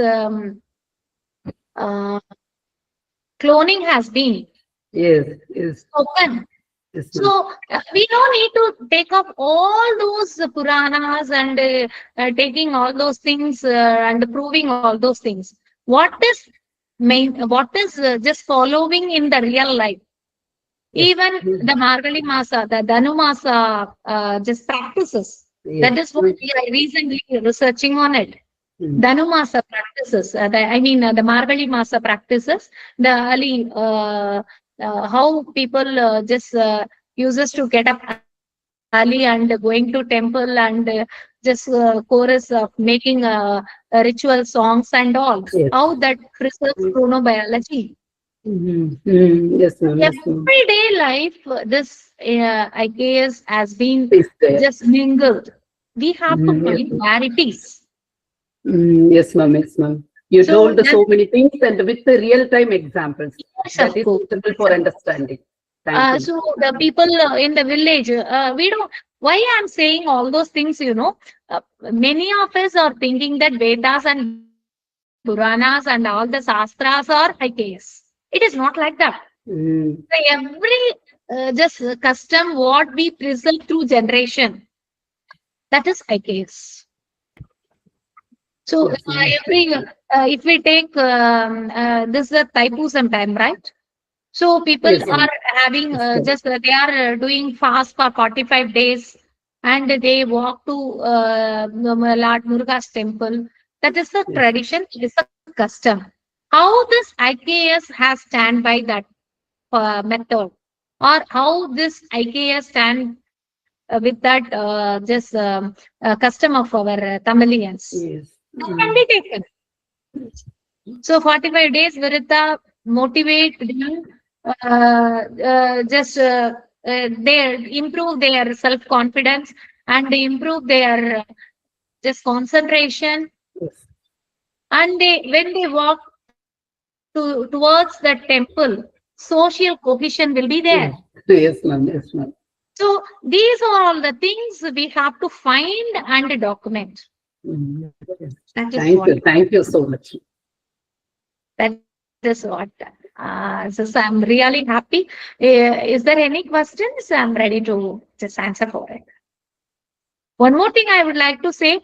cloning has been spoken. Yes, So we don't need to take up all those Puranas and taking all those things and proving all those things. What is just following in the real life? Even the Margali Masa, the Danu Masa just practices. That is what we are recently researching on it. Danu Masa practices, the Margali Masa practices, the early, how people just uses to get up early and going to temple and just chorus of making ritual songs and all. Yes. How that preserves chronobiology. Yes, ma'am. Yes, ma'am. Everyday life, this IKS has been Is there. just mingled. We have to Yes, find where it is. Yes, ma'am. Yes, ma'am. You So told so many things and with the real-time examples. Yes, That of is course. suitable for understanding. Thank you. So the people in the village, we don't. Why I'm saying all those things, many of us are thinking that Vedas and Puranas and all the Shastras are IKS. It is not like that. Mm, So every just custom what we preserve through generation, that is IKS. So yes, ma'am. if we take this is a Thaipusam time, right? So people Yes, ma'am. are having Yes, ma'am. just they are doing fast for 45 days and they walk to Lord Muruga's temple. That is the Yes. tradition, it is a custom. How this IKS has stand by that method, or how this IKS stand with that just custom of our Tamilians. Yes. That can be taken. So 45 days Virita motivate them, just they improve their self-confidence and they improve their just concentration. Yes. And when they walk towards the temple, social cohesion will be there. Yes, ma'am. Yes, ma'am. So these are all the things we have to find and document. Mm, yes. That is Thank what. you. Thank you so much. That is what. So I'm really happy. Is there any questions? I'm ready to just answer for it. One more thing I would like to say,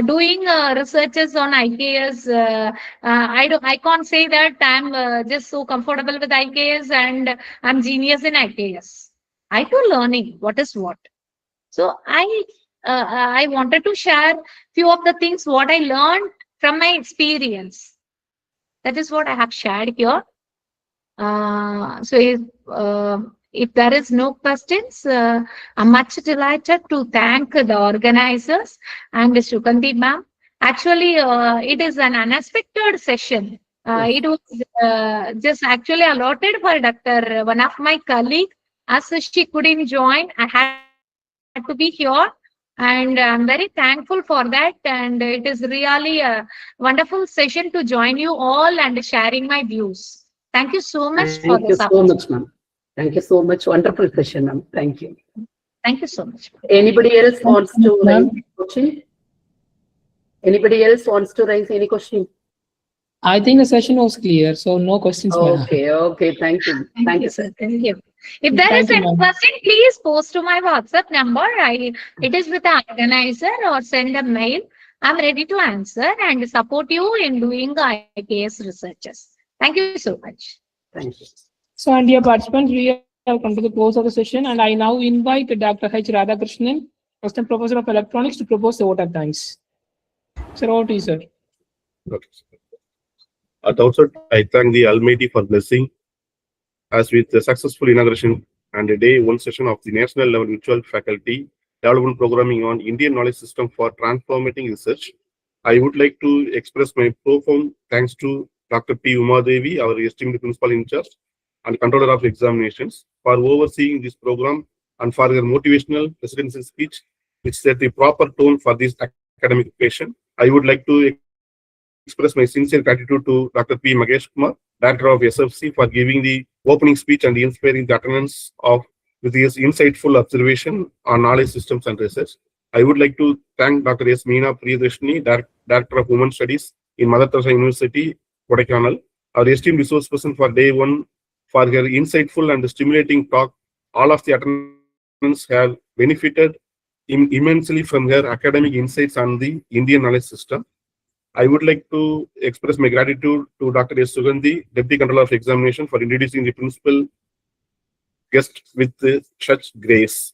doing researches on IKS, I can't say that I'm just so comfortable with IKS and I'm genius in IKS. I too learning what is what. So I wanted to share few of the things what I learned from my experience. That is what I have shared here. If there is no questions, I'm much delighted to thank the organizers and Shukanti ma'am. Actually, it is an unexpected session. Yes. It was just actually allotted for Dr. One of my colleague. As she couldn't join, I had to be here. And I'm very thankful for that. And it is really a wonderful session to join you all and sharing my views. Thank you so much for Thank you this so opportunity. much, ma'am. Thank you so much. Wonderful session, ma'am. Thank you. Thank you so much. Anybody else wants to raise ma'am. any question? Anybody else wants to raise any question? I think the session was clear, so no questions, ma'am. Okay, okay. Thank you. Thank you, sir. Sir. Thank you. If there Thank is you, any ma'am. question, please post to my WhatsApp number. It is with the organizer or send a mail. I'm ready to answer and support you in doing IKS researches. Thank you so much. Thank you. So, and dear participants, we have come to the close of the session, and I now invite Dr. H. Radhakrishnan, Assistant Professor of Electronics, to propose the vote of thanks. Sir, over to you, sir. Okay. At the outset, I thank the Almighty for blessing us with the successful inauguration and a day one session of the National Level Virtual Faculty Development Programming on Indian Knowledge System for Transformating Research. I would like to express my profound thanks to Dr. P. Umadevi, our esteemed Principal in Charge and Controller of Examinations, for overseeing this program and for their motivational presidential speech, which set the proper tone for this academic occasion. I would like to express my sincere gratitude to Dr. P. Magesh Kumar, Director of SFC, for giving the opening speech and inspiring the attendance with his insightful observation on knowledge systems and research. I would like to thank Dr. S.Meena Priyadharshini, Director of Women Studies in Mother Teresa University, Kodaikanal, our esteemed resource person for day one, for her insightful and stimulating talk. All of the attendants have benefited immensely from her academic insights on the Indian knowledge system. I would like to express my gratitude to Dr. S. Sugandhi, Deputy Controller of Examination, for introducing the principal guest with such grace.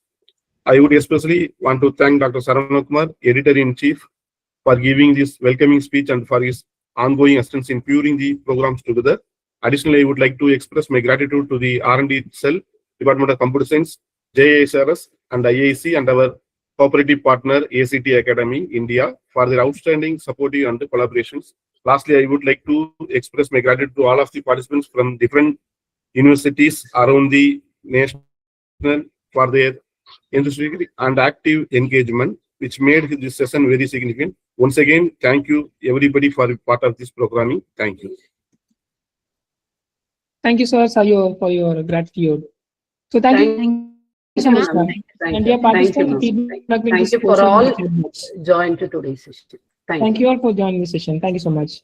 I would especially want to thank Dr. Saravana Kumar, Editor-in-Chief, for giving this welcoming speech and for his ongoing assistance in putting the programs together. Additionally, I would like to express my gratitude to the R&D cell, Department of Computer Science, JISRS, and IAC, and our cooperative partner, ACT Academy, India, for their outstanding supportive and collaborations. Lastly, I would like to express my gratitude to all of the participants from different universities around the nation for their enthusiastic and active engagement, which made this session very significant. Once again, thank you everybody for part of this programming. Thank you. Thank you, sir, for your gratitude. So thank Thank you so much, ma'am. Thank And you. dear participants, feedback in Thank this you for portion all is very much. joined to today's session. Thank you all for joining the session. Thank you so much.